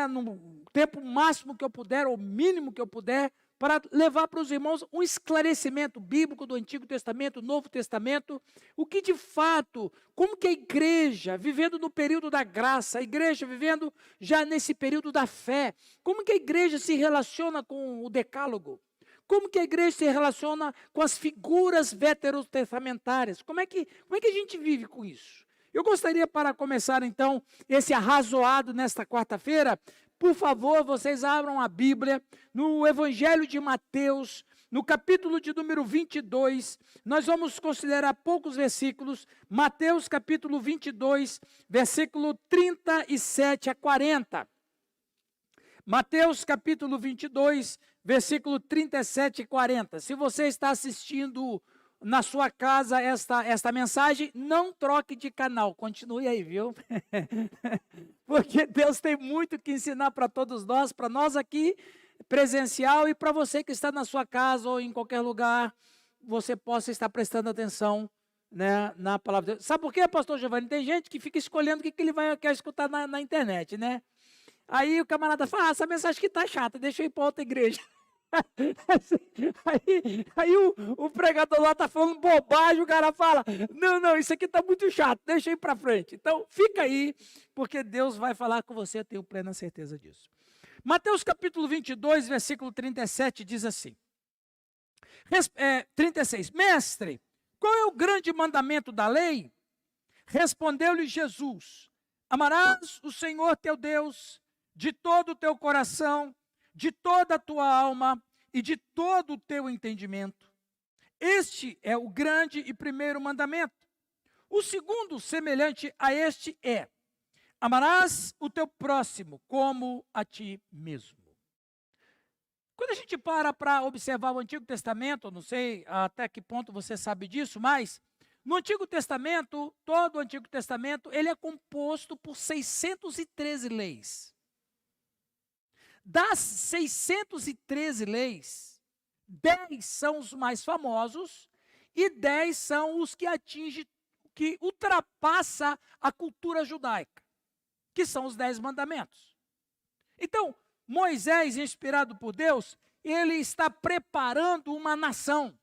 no tempo máximo que eu puder, ou mínimo que eu puder, para levar para os irmãos um esclarecimento bíblico do Antigo Testamento, do Novo Testamento, o que de fato, como que a igreja, vivendo no período da graça, a igreja vivendo já nesse período da fé, como que a igreja se relaciona com o decálogo? Como que a igreja se relaciona com as figuras veterotestamentárias? Como é que a gente vive com isso? Eu gostaria, para começar então, esse arrazoado nesta quarta-feira, por favor, vocês abram a Bíblia no Evangelho de Mateus, no capítulo de número 22, nós vamos considerar poucos versículos, Mateus capítulo 22, versículo 37 a 40. Mateus capítulo 22, versículo 37 e 40. Se você está assistindo na sua casa esta mensagem, não troque de canal, continue aí, viu? Porque Deus tem muito que ensinar para todos nós, para nós aqui, presencial, e para você que está na sua casa ou em qualquer lugar, você possa estar prestando atenção, né, na palavra de Deus. Sabe por quê, pastor Giovanni? Tem gente que fica escolhendo o que ele quer escutar na internet, né? Aí o camarada fala, essa mensagem aqui está chata, deixa eu ir para outra igreja. Aí o pregador lá está falando bobagem, o cara fala, não, isso aqui está muito chato, deixa eu ir para frente. Então, fica aí, porque Deus vai falar com você, eu tenho plena certeza disso. Mateus capítulo 22, versículo 37, diz assim, 36, mestre, qual é o grande mandamento da lei? Respondeu-lhe Jesus, amarás o Senhor teu Deus de todo o teu coração, de toda a tua alma e de todo o teu entendimento. Este é o grande e primeiro mandamento. O segundo, semelhante a este, é: amarás o teu próximo como a ti mesmo. Quando a gente para observar o Antigo Testamento, não sei até que ponto você sabe disso, mas no Antigo Testamento, todo o Antigo Testamento, ele é composto por 613 leis. Das 613 leis, 10 são os mais famosos e 10 são os que atingem, que ultrapassa a cultura judaica, que são os 10 mandamentos. Então, Moisés, inspirado por Deus, ele está preparando uma nação.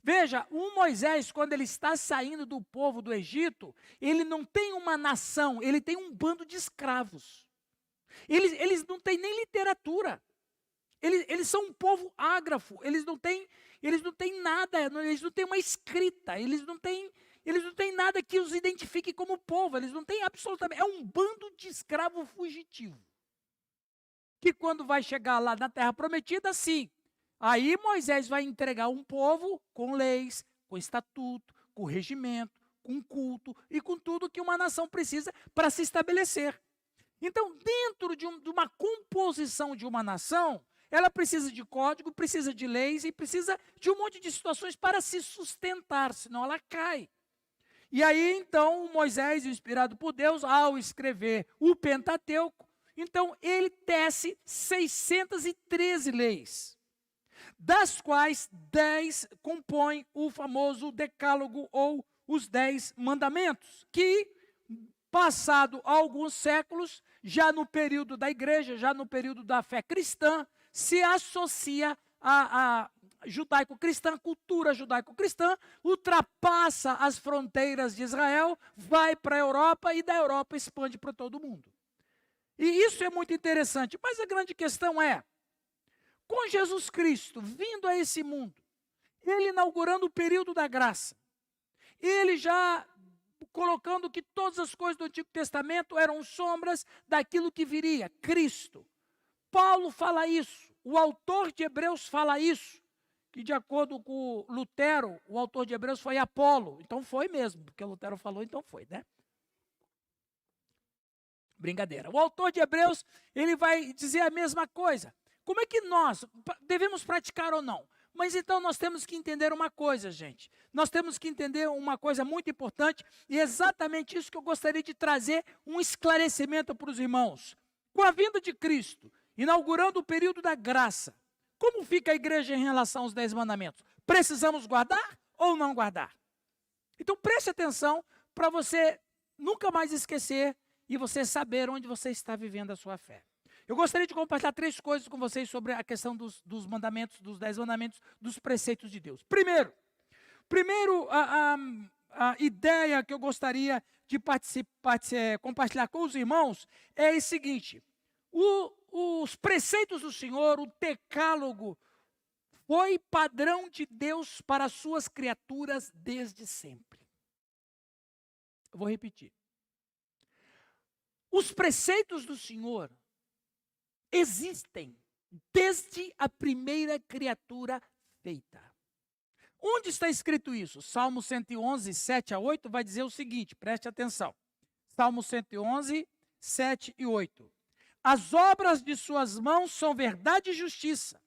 Veja, o Moisés, quando ele está saindo do povo do Egito, ele não tem uma nação, ele tem um bando de escravos. Eles não têm nem literatura. Eles são um povo ágrafo. Eles não têm nada, eles não têm uma escrita, eles não têm nada que os identifique como povo, eles não têm absolutamente. É um bando de escravo fugitivo. Que quando vai chegar lá na Terra Prometida, sim. Aí Moisés vai entregar um povo com leis, com estatuto, com regimento, com culto e com tudo que uma nação precisa para se estabelecer. Então, dentro de uma composição de uma nação, ela precisa de código, precisa de leis e precisa de um monte de situações para se sustentar, senão ela cai. E aí, então, Moisés, inspirado por Deus, ao escrever o Pentateuco, então ele tece 613 leis, das quais 10 compõem o famoso decálogo ou os 10 mandamentos, que, passado alguns séculos, já no período da igreja, já no período da fé cristã, se associa a judaico-cristã, cultura judaico-cristã, ultrapassa as fronteiras de Israel, vai para a Europa e da Europa expande para todo mundo. E isso é muito interessante, mas a grande questão é, com Jesus Cristo vindo a esse mundo, ele inaugurando o período da graça, ele já colocando que todas as coisas do Antigo Testamento eram sombras daquilo que viria, Cristo. Paulo fala isso, o autor de Hebreus fala isso, que de acordo com Lutero, o autor de Hebreus foi Apolo. Então foi mesmo, porque Lutero falou, então foi, né? Brincadeira. O autor de Hebreus, ele vai dizer a mesma coisa. Como é que nós devemos praticar ou não? Mas então nós temos que entender uma coisa, gente. Nós temos que entender uma coisa muito importante, e é exatamente isso que eu gostaria de trazer um esclarecimento para os irmãos. Com a vinda de Cristo, inaugurando o período da graça, como fica a igreja em relação aos 10 mandamentos? Precisamos guardar ou não guardar? Então preste atenção para você nunca mais esquecer e você saber onde você está vivendo a sua fé. Eu gostaria de compartilhar 3 coisas com vocês sobre a questão dos mandamentos, dos 10 mandamentos, dos preceitos de Deus. Primeiro, a ideia que eu gostaria de compartilhar com os irmãos é o seguinte: os preceitos do Senhor, o decálogo, foi padrão de Deus para as suas criaturas desde sempre. Eu vou repetir. Os preceitos do Senhor existem desde a primeira criatura feita. Onde está escrito isso? Salmo 111, 7 a 8 vai dizer o seguinte, preste atenção. Salmo 111, 7 e 8. As obras de suas mãos são verdade e justiça.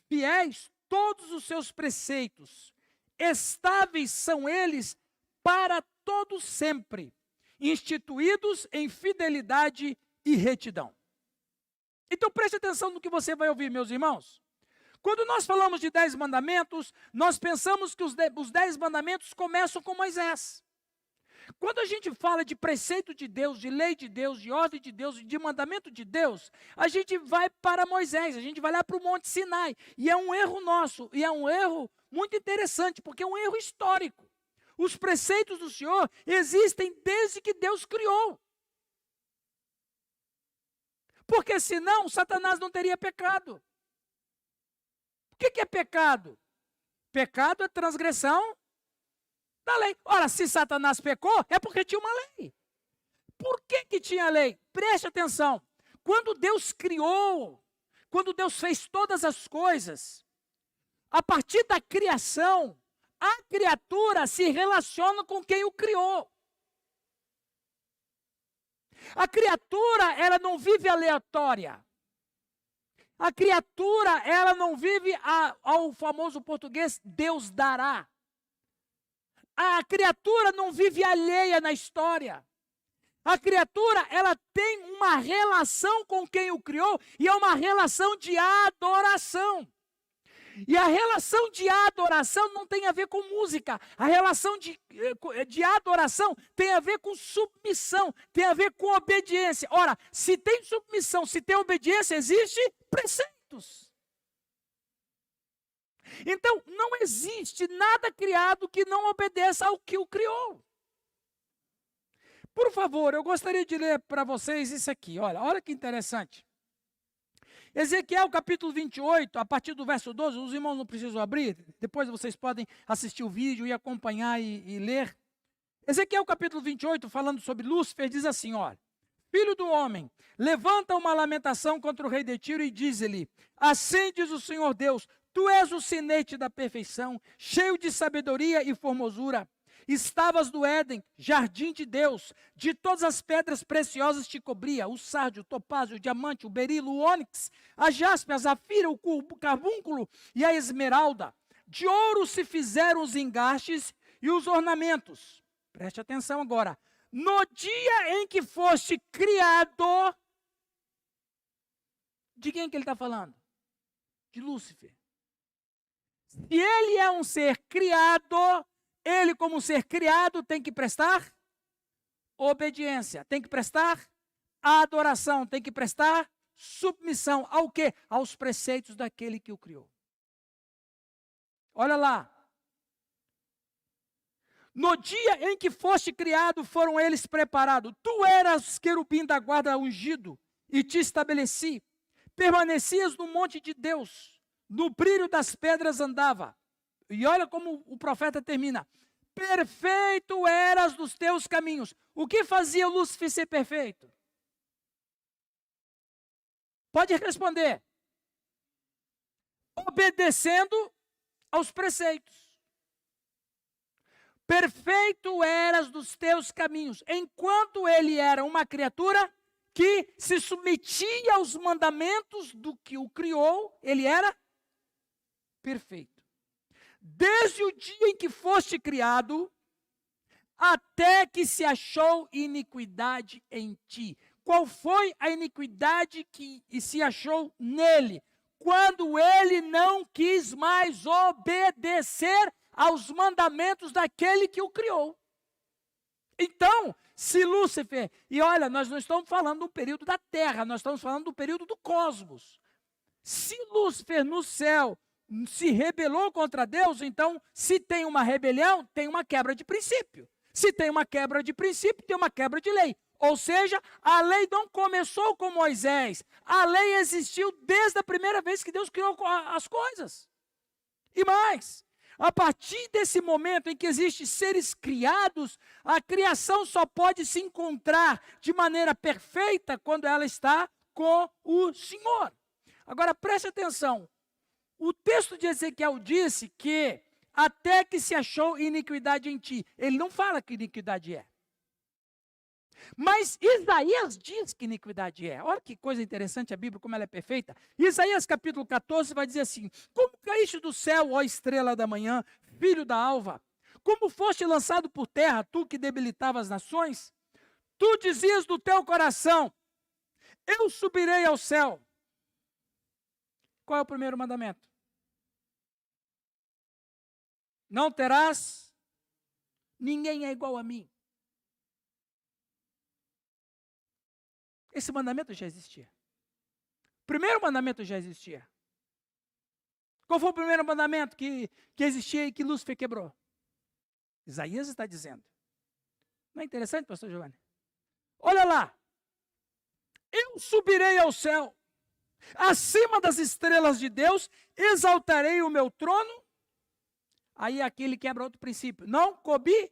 Fiéis todos os seus preceitos. Estáveis são eles para todo sempre. Instituídos em fidelidade e retidão. Então preste atenção no que você vai ouvir, meus irmãos. Quando nós falamos de 10 mandamentos, nós pensamos que os 10 mandamentos começam com Moisés. Quando a gente fala de preceito de Deus, de lei de Deus, de ordem de Deus, de mandamento de Deus, a gente vai para Moisés, a gente vai lá para o Monte Sinai. E é um erro nosso, e é um erro muito interessante, porque é um erro histórico. Os preceitos do Senhor existem desde que Deus criou. Porque senão Satanás não teria pecado. O que é pecado? Pecado é transgressão da lei. Ora, se Satanás pecou, é porque tinha uma lei. Por que tinha lei? Preste atenção. Quando Deus criou, quando Deus fez todas as coisas, a partir da criação, a criatura se relaciona com quem o criou. A criatura, ela não vive aleatória. A criatura, ela não vive ao famoso português, Deus dará. A criatura não vive alheia na história. A criatura, ela tem uma relação com quem o criou e é uma relação de adoração. E a relação de adoração não tem a ver com música. A relação de adoração tem a ver com submissão, tem a ver com obediência. Ora, se tem submissão, se tem obediência, existe preceitos. Então, não existe nada criado que não obedeça ao que o criou. Por favor, eu gostaria de ler para vocês isso aqui. Olha que interessante. Ezequiel capítulo 28, a partir do verso 12, os irmãos não precisam abrir, depois vocês podem assistir o vídeo e acompanhar e ler. Ezequiel capítulo 28, falando sobre Lúcifer, diz assim, olha: Filho do homem, levanta uma lamentação contra o rei de Tiro e diz-lhe, assim diz o Senhor Deus, tu és o sinete da perfeição, cheio de sabedoria e formosura. Estavas no Éden, jardim de Deus, de todas as pedras preciosas te cobria, o sárdio, o topázio, o diamante, o berilo, o ônix, a jaspe, a zafira, o carbúnculo e a esmeralda. De ouro se fizeram os engastes e os ornamentos. Preste atenção agora. No dia em que foste criado, de quem que ele está falando? De Lúcifer. Se ele é um ser criado, ele, como ser criado, tem que prestar obediência, tem que prestar adoração, tem que prestar submissão ao quê? Aos preceitos daquele que o criou. Olha lá. No dia em que foste criado, foram eles preparados. Tu eras querubim da guarda ungido e te estabeleci. Permanecias no monte de Deus, no brilho das pedras andava. E olha como o profeta termina. Perfeito eras nos teus caminhos. O que fazia Lúcifer ser perfeito? Pode responder. Obedecendo aos preceitos. Perfeito eras nos teus caminhos. Enquanto ele era uma criatura que se submetia aos mandamentos do que o criou, ele era perfeito. Desde o dia em que foste criado, até que se achou iniquidade em ti. Qual foi a iniquidade que se achou nele? Quando ele não quis mais obedecer aos mandamentos daquele que o criou. Então, se Lúcifer, e olha, nós não estamos falando do período da Terra, nós estamos falando do período do cosmos. Se Lúcifer no céu se rebelou contra Deus, então, se tem uma rebelião, tem uma quebra de princípio. Se tem uma quebra de princípio, tem uma quebra de lei. Ou seja, a lei não começou com Moisés. A lei existiu desde a primeira vez que Deus criou as coisas. E mais, a partir desse momento em que existem seres criados, a criação só pode se encontrar de maneira perfeita quando ela está com o Senhor. Agora, preste atenção. O texto de Ezequiel disse que até que se achou iniquidade em ti. Ele não fala que iniquidade é. Mas Isaías diz que iniquidade é. Olha que coisa interessante a Bíblia, como ela é perfeita. Isaías capítulo 14 vai dizer assim: como caíste do céu, ó estrela da manhã, filho da alva? Como foste lançado por terra, tu que debilitava as nações? Tu dizias do teu coração: eu subirei ao céu. Qual é o primeiro mandamento? Não terás, ninguém é igual a mim. Esse mandamento já existia. O primeiro mandamento já existia. Qual foi o primeiro mandamento que existia e que Lúcifer quebrou? Isaías está dizendo. Não é interessante, pastor Giovanni? Olha lá. Eu subirei ao céu, acima das estrelas de Deus, exaltarei o meu trono. Aí aqui ele quebra outro princípio. Não cobi.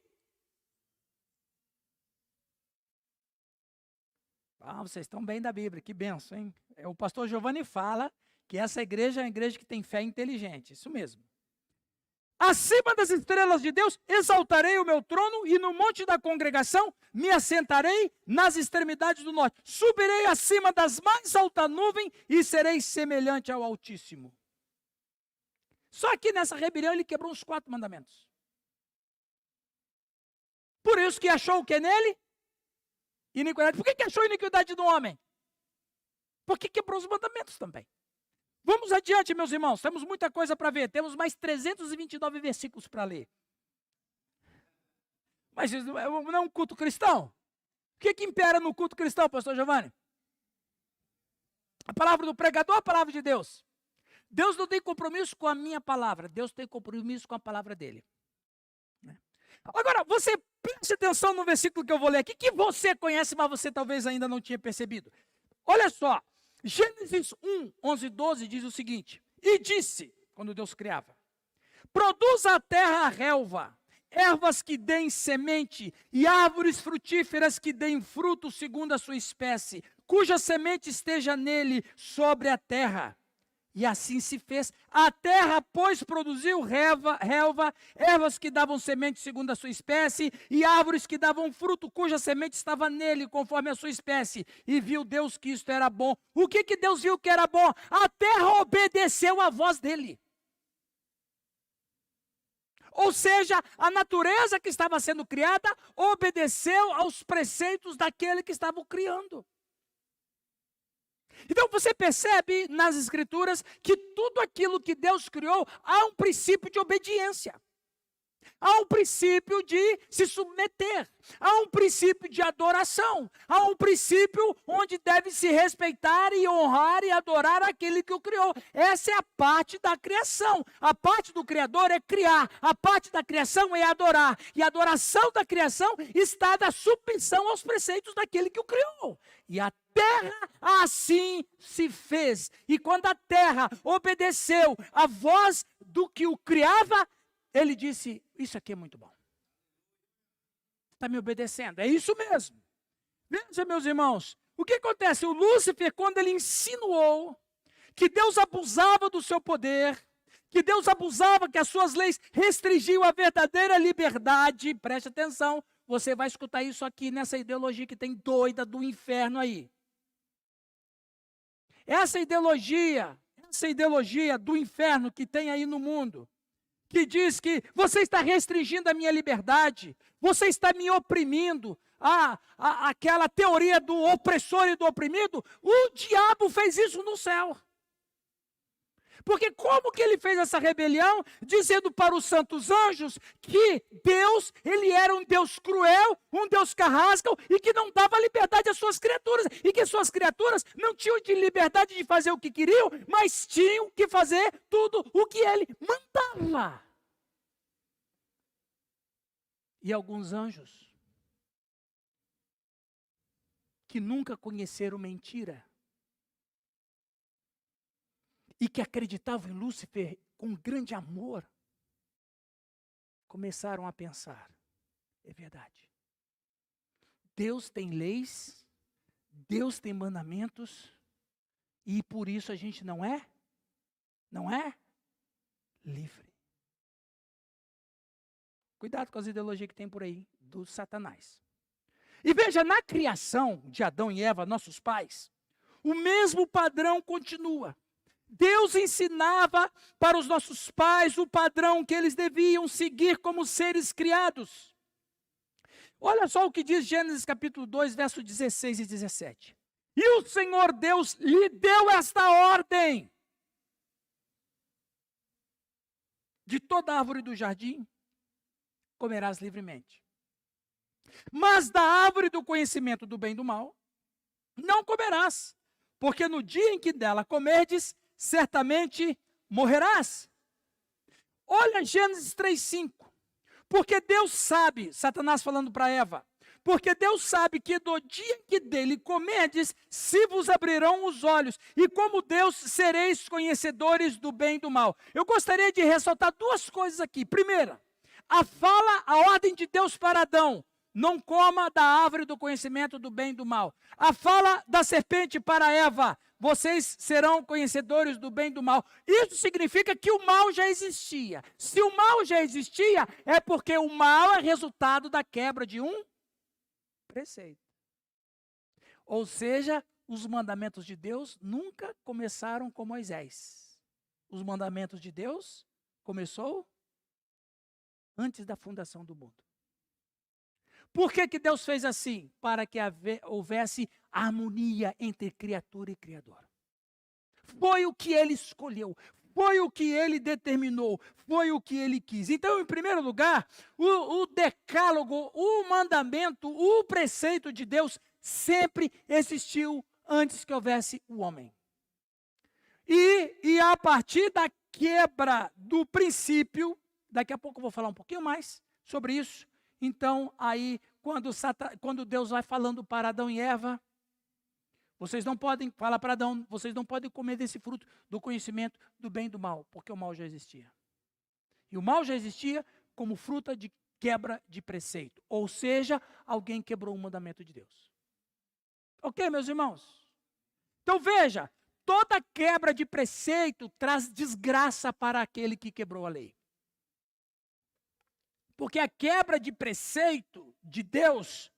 Vocês estão bem da Bíblia, que benção, hein? O pastor Giovanni fala que essa igreja é uma igreja que tem fé inteligente, isso mesmo. Acima das estrelas de Deus, exaltarei o meu trono e no monte da congregação me assentarei nas extremidades do norte. Subirei acima das mais altas nuvens e serei semelhante ao Altíssimo. Só que nessa rebelião ele quebrou os 4 mandamentos. Por isso que achou o que nele? Iniquidade. Por que achou iniquidade do homem? Porque quebrou os mandamentos também. Vamos adiante, meus irmãos. Temos muita coisa para ver. Temos mais 329 versículos para ler. Mas não é um culto cristão? O que impera no culto cristão, pastor Giovanni? A palavra do pregador ou a palavra de Deus? Deus não tem compromisso com a minha palavra. Deus tem compromisso com a palavra dele. Agora, você preste atenção no versículo que eu vou ler aqui, que você conhece, mas você talvez ainda não tinha percebido. Olha só, Gênesis 1, 11 e 12 diz o seguinte: e disse, quando Deus criava, produza a terra a relva, ervas que deem semente e árvores frutíferas que deem fruto segundo a sua espécie, cuja semente esteja nele sobre a terra. E assim se fez. A terra, pois, produziu relva, ervas que davam semente segundo a sua espécie, e árvores que davam fruto, cuja semente estava nele, conforme a sua espécie. E viu Deus que isto era bom. O que Deus viu que era bom? A terra obedeceu à voz dele. Ou seja, a natureza que estava sendo criada obedeceu aos preceitos daquele que estava o criando. Então você percebe nas Escrituras que tudo aquilo que Deus criou, há um princípio de obediência. Há um princípio de se submeter. Há um princípio de adoração. Há um princípio onde deve se respeitar e honrar e adorar aquele que o criou. Essa é a parte da criação. A parte do Criador é criar. A parte da criação é adorar. E a adoração da criação está da submissão aos preceitos daquele que o criou. E a terra assim se fez. E quando a terra obedeceu a voz do que o criava, ele disse, isso aqui é muito bom. Está me obedecendo, é isso mesmo. Veja, meus irmãos, o que acontece? O Lúcifer, quando ele insinuou que Deus abusava do seu poder, que Deus abusava, que as suas leis restringiam a verdadeira liberdade, preste atenção, você vai escutar isso aqui nessa ideologia que tem doida do inferno aí. Essa ideologia do inferno que tem aí no mundo, que diz que você está restringindo a minha liberdade, você está me oprimindo, aquela teoria do opressor e do oprimido, o diabo fez isso no céu. Porque como que ele fez essa rebelião, dizendo para os santos anjos que Deus, ele era um Deus cruel, um Deus carrasco e que não dava liberdade às suas criaturas, e que suas criaturas não tinham de liberdade de fazer o que queriam, mas tinham que fazer tudo o que ele mandava. E alguns anjos que nunca conheceram mentira e que acreditavam em Lúcifer com grande amor, começaram a pensar, é verdade. Deus tem leis, Deus tem mandamentos, e por isso a gente não é livre. Cuidado com as ideologias que tem por aí, do Satanás. E veja, na criação de Adão e Eva, nossos pais, o mesmo padrão continua. Deus ensinava para os nossos pais o padrão que eles deviam seguir como seres criados. Olha só o que diz Gênesis capítulo 2, versos 16 e 17. E o Senhor Deus lhe deu esta ordem: de toda árvore do jardim comerás livremente, mas da árvore do conhecimento do bem e do mal não comerás, porque no dia em que dela comerdes, certamente morrerás. Olha Gênesis 3:5. Porque Deus sabe, Satanás falando para Eva, porque Deus sabe que do dia em que dele comerdes, se vos abrirão os olhos, e como Deus sereis conhecedores do bem e do mal. Eu gostaria de ressaltar duas coisas aqui. Primeira, a ordem de Deus para Adão: não coma da árvore do conhecimento do bem e do mal. A fala da serpente para Eva: vocês serão conhecedores do bem e do mal. Isso significa que o mal já existia. Se o mal já existia, é porque o mal é resultado da quebra de um preceito. Ou seja, os mandamentos de Deus nunca começaram com Moisés. Os mandamentos de Deus começou antes da fundação do mundo. Por que que Deus fez assim? Para que houvesse harmonia entre criatura e criador. Foi o que ele escolheu, foi o que ele determinou, foi o que ele quis. Então, em primeiro lugar, o decálogo, o mandamento, o preceito de Deus sempre existiu antes que houvesse o homem. E a partir da quebra do princípio, daqui a pouco eu vou falar um pouquinho mais sobre isso. Então, aí, quando Deus vai falando para Adão e Eva, vocês não podem, fala para Adão, vocês não podem comer desse fruto do conhecimento do bem e do mal, porque o mal já existia. E o mal já existia como fruta de quebra de preceito. Ou seja, alguém quebrou o mandamento de Deus. Ok, meus irmãos? Então veja, toda quebra de preceito traz desgraça para aquele que quebrou a lei. Porque a quebra de preceito de Deus,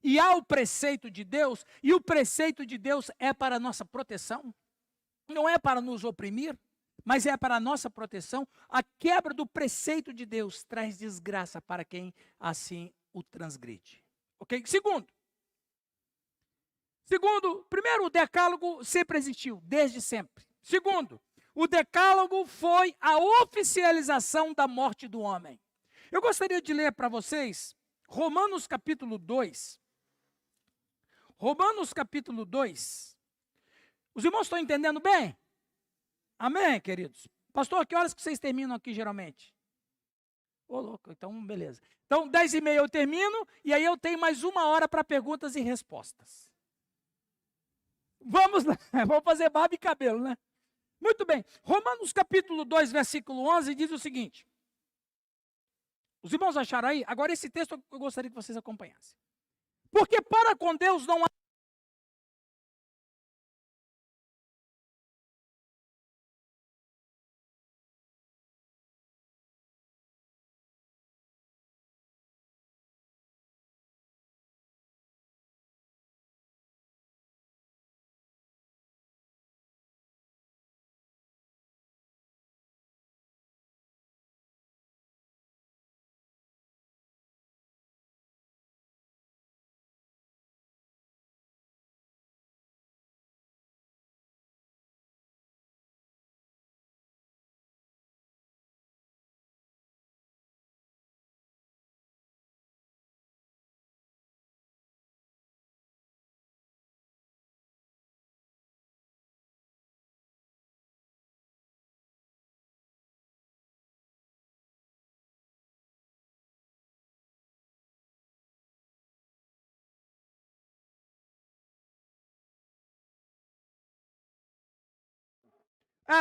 e há o preceito de Deus, e o preceito de Deus é para a nossa proteção, não é para nos oprimir, mas é para a nossa proteção. A quebra do preceito de Deus traz desgraça para quem assim o transgride. Ok? Segundo, primeiro, o decálogo sempre existiu, desde sempre. Segundo, o decálogo foi a oficialização da morte do homem. Eu gostaria de ler para vocês Romanos capítulo 2. Romanos capítulo 2. Os irmãos estão entendendo bem? Amém, queridos? Pastor, que horas que vocês terminam aqui geralmente? Ô, louco, então beleza. Então, 10h30 eu termino, e aí eu tenho mais 1 hora para perguntas e respostas. Vamos lá, vamos fazer barba e cabelo, né? Muito bem. Romanos capítulo 2, versículo 11, diz o seguinte. Os irmãos acharam aí? Agora esse texto eu gostaria que vocês acompanhassem. Porque para com Deus não há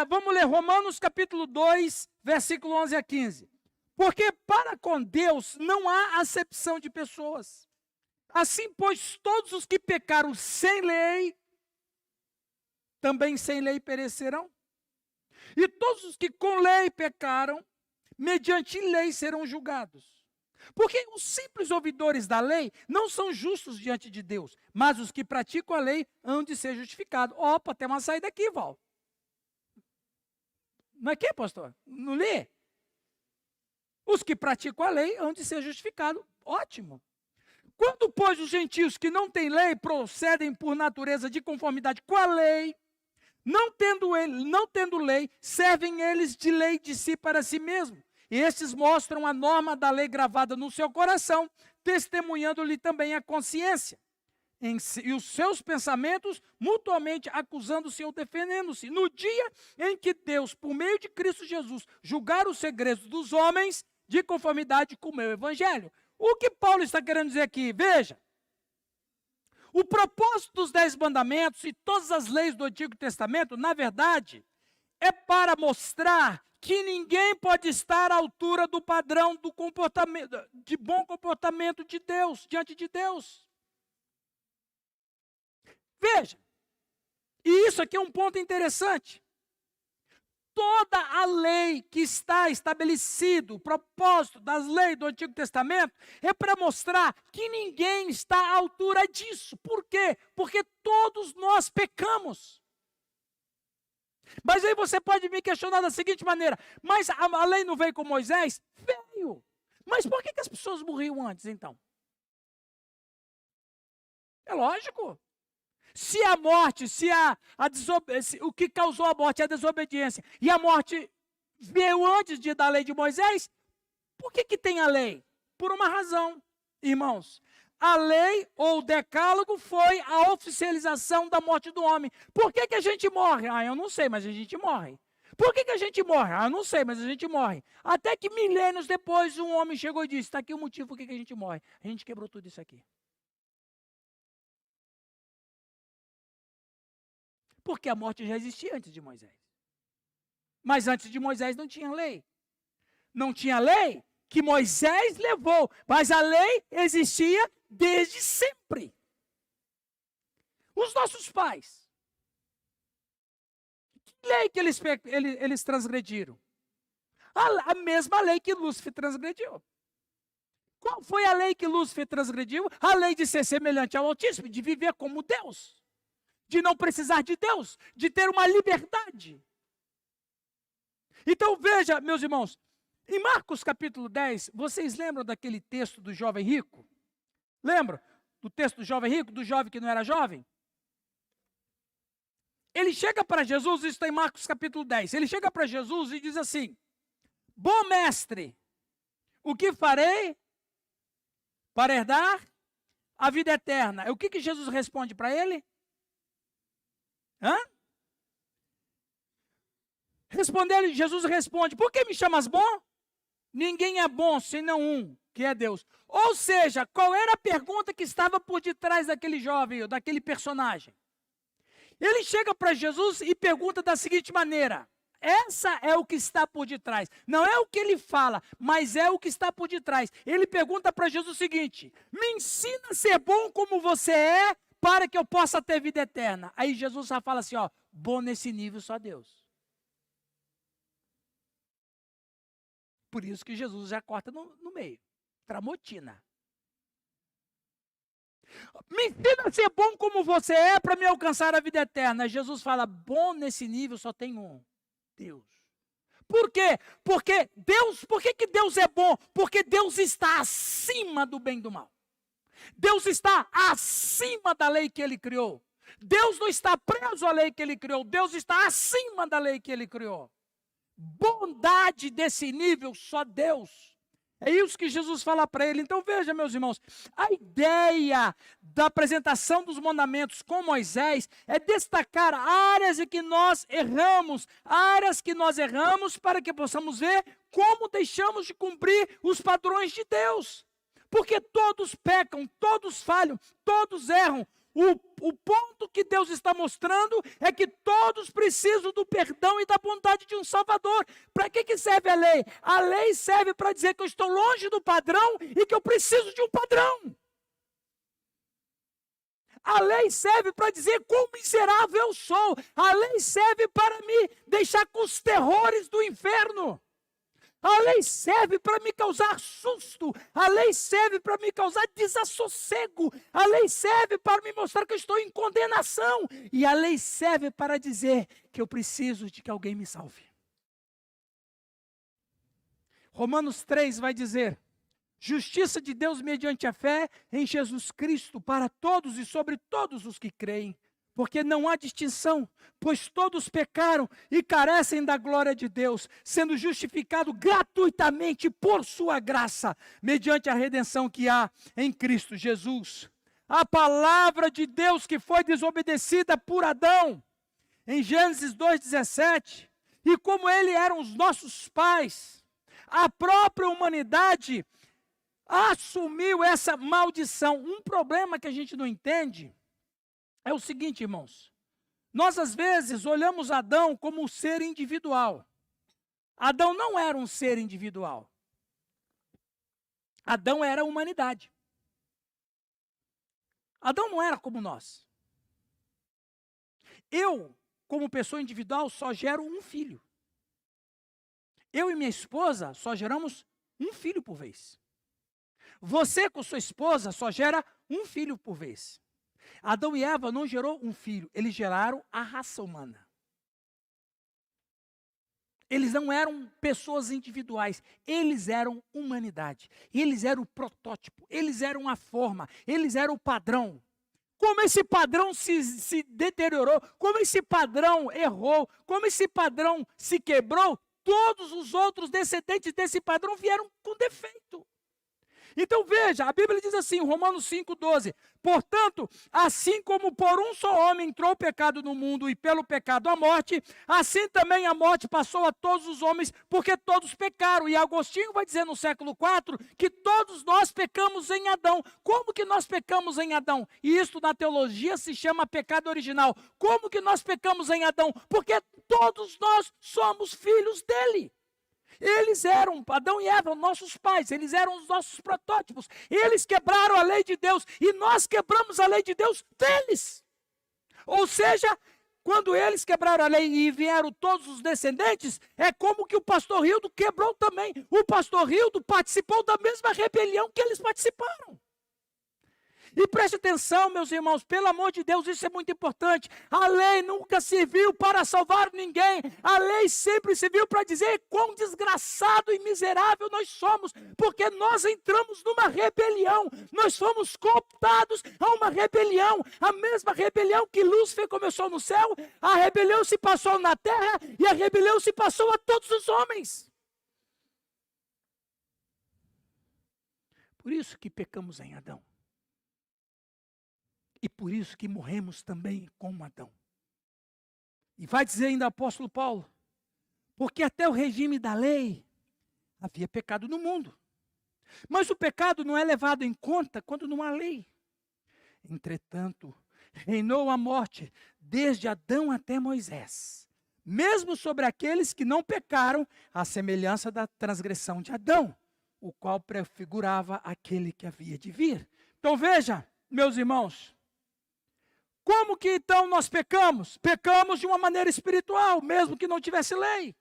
Vamos ler Romanos capítulo 2, versículo 11 a 15. Porque para com Deus não há acepção de pessoas. Assim, pois, todos os que pecaram sem lei, também sem lei perecerão. E todos os que com lei pecaram, mediante lei serão julgados. Porque os simples ouvidores da lei não são justos diante de Deus, mas os que praticam a lei hão de ser justificados. Opa, tem uma saída aqui, Val. Não é que, pastor? Não lê? Os que praticam a lei hão de ser justificados. Ótimo. Quando, pois, os gentios que não têm lei procedem por natureza de conformidade com a lei, não tendo lei, servem eles de lei de si para si mesmos. E estes mostram a norma da lei gravada no seu coração, testemunhando-lhe também a consciência. E os seus pensamentos mutuamente acusando-se ou defendendo-se. No dia em que Deus, por meio de Cristo Jesus, julgar os segredos dos homens de conformidade com o meu evangelho. O que Paulo está querendo dizer aqui? Veja. O propósito dos 10 mandamentos e todas as leis do Antigo Testamento, na verdade, é para mostrar que ninguém pode estar à altura do padrão do comportamento, de bom comportamento de Deus, diante de Deus. Veja, e isso aqui é um ponto interessante. Toda a lei que está estabelecido, o propósito das leis do Antigo Testamento, é para mostrar que ninguém está à altura disso. Por quê? Porque todos nós pecamos. Mas aí você pode me questionar da seguinte maneira, mas a lei não veio com Moisés? Veio. Mas por que as pessoas morriam antes, então? É lógico. Se a morte, o que causou a morte é a desobediência, e a morte veio antes da lei de Moisés, por que tem a lei? Por uma razão, irmãos. A lei ou o decálogo foi a oficialização da morte do homem. Por que a gente morre? Eu não sei, mas a gente morre. Por que a gente morre? Eu não sei, mas a gente morre. Até que milênios depois um homem chegou e disse, está aqui o motivo por que a gente morre. A gente quebrou tudo isso aqui. Porque a morte já existia antes de Moisés. Mas antes de Moisés não tinha lei. Não tinha lei que Moisés levou, mas a lei existia desde sempre. Os nossos pais, que lei que eles transgrediram? A mesma lei que Lúcifer transgrediu. Qual foi a lei que Lúcifer transgrediu? A lei de ser semelhante ao Altíssimo, de viver como Deus. De não precisar de Deus, de ter uma liberdade. Então veja, meus irmãos, em Marcos capítulo 10, vocês lembram daquele texto do jovem rico? Lembram do texto do jovem rico, do jovem que não era jovem? Ele chega para Jesus, isso está em Marcos capítulo 10, ele chega para Jesus e diz assim, bom mestre, o que farei para herdar a vida eterna? O que Jesus responde para ele? Jesus responde, por que me chamas bom? Ninguém é bom senão um, que é Deus. Ou seja, qual era a pergunta que estava por detrás daquele jovem, daquele personagem? Ele chega para Jesus e pergunta da seguinte maneira, essa é o que está por detrás. Não é o que ele fala, mas é o que está por detrás. Ele pergunta para Jesus o seguinte, me ensina a ser bom como você é, para que eu possa ter vida eterna. Aí Jesus já fala assim, bom nesse nível só Deus. Por isso que Jesus já corta no meio. Tramotina. Me ensina a ser bom como você é para me alcançar a vida eterna. Jesus fala, bom nesse nível só tem um, Deus. Por quê? Por que Deus é bom? Porque Deus está acima do bem e do mal. Deus está acima da lei que ele criou. Deus não está preso à lei que ele criou. Deus está acima da lei que ele criou. Bondade desse nível, só Deus. É isso que Jesus fala para ele. Então veja, meus irmãos, a ideia da apresentação dos mandamentos com Moisés é destacar áreas em que nós erramos, para que possamos ver como deixamos de cumprir os padrões de Deus. Porque todos pecam, todos falham, todos erram. O ponto que Deus está mostrando é que todos precisam do perdão e da bondade de um Salvador. Para que serve a lei? A lei serve para dizer que eu estou longe do padrão e que eu preciso de um padrão. A lei serve para dizer quão miserável eu sou. A lei serve para me deixar com os terrores do inferno. A lei serve para me causar susto. A lei serve para me causar desassossego. A lei serve para me mostrar que eu estou em condenação. E a lei serve para dizer que eu preciso de que alguém me salve. Romanos 3 vai dizer: justiça de Deus mediante a fé em Jesus Cristo para todos e sobre todos os que creem. Porque não há distinção, pois todos pecaram e carecem da glória de Deus, sendo justificado gratuitamente por sua graça, mediante a redenção que há em Cristo Jesus. A palavra de Deus que foi desobedecida por Adão, em Gênesis 2,17, e como eles eram os nossos pais, a própria humanidade assumiu essa maldição. Um problema que a gente não entende é o seguinte, irmãos. Nós, às vezes, olhamos Adão como um ser individual. Adão não era um ser individual. Adão era a humanidade. Adão não era como nós. Eu, como pessoa individual, só gero um filho. Eu e minha esposa só geramos um filho por vez. Você, com sua esposa, só gera um filho por vez. Adão e Eva não gerou um filho, eles geraram a raça humana. Eles não eram pessoas individuais, eles eram humanidade. Eles eram o protótipo, eles eram a forma, eles eram o padrão. Como esse padrão se deteriorou, como esse padrão errou, como esse padrão se quebrou, todos os outros descendentes desse padrão vieram com defeito. Então veja, a Bíblia diz assim, Romanos 5,12, portanto, assim como por um só homem entrou o pecado no mundo e pelo pecado a morte, assim também a morte passou a todos os homens, porque todos pecaram. E Agostinho vai dizer no século IV que todos nós pecamos em Adão. Como que nós pecamos em Adão? E isso na teologia se chama pecado original. Como que nós pecamos em Adão? Porque todos nós somos filhos dele. Eles eram, Adão e Eva, nossos pais, eles eram os nossos protótipos. Eles quebraram a lei de Deus e nós quebramos a lei de Deus deles. Ou seja, quando eles quebraram a lei e vieram todos os descendentes, é como que o pastor Rildo quebrou também. O pastor Rildo participou da mesma rebelião que eles participaram. E preste atenção, meus irmãos, pelo amor de Deus, isso é muito importante. A lei nunca serviu para salvar ninguém. A lei sempre serviu para dizer quão desgraçado e miserável nós somos, porque nós entramos numa rebelião. Nós fomos cooptados a uma rebelião. A mesma rebelião que Lúcifer começou no céu, a rebelião se passou na terra e a rebelião se passou a todos os homens. Por isso que pecamos em Adão. E por isso que morremos também como Adão. E vai dizer ainda o apóstolo Paulo, porque até o regime da lei havia pecado no mundo. Mas o pecado não é levado em conta quando não há lei. Entretanto, reinou a morte desde Adão até Moisés, mesmo sobre aqueles que não pecaram, à semelhança da transgressão de Adão, o qual prefigurava aquele que havia de vir. Então veja, meus irmãos, como que então nós pecamos? Pecamos de uma maneira espiritual, mesmo que não tivesse lei.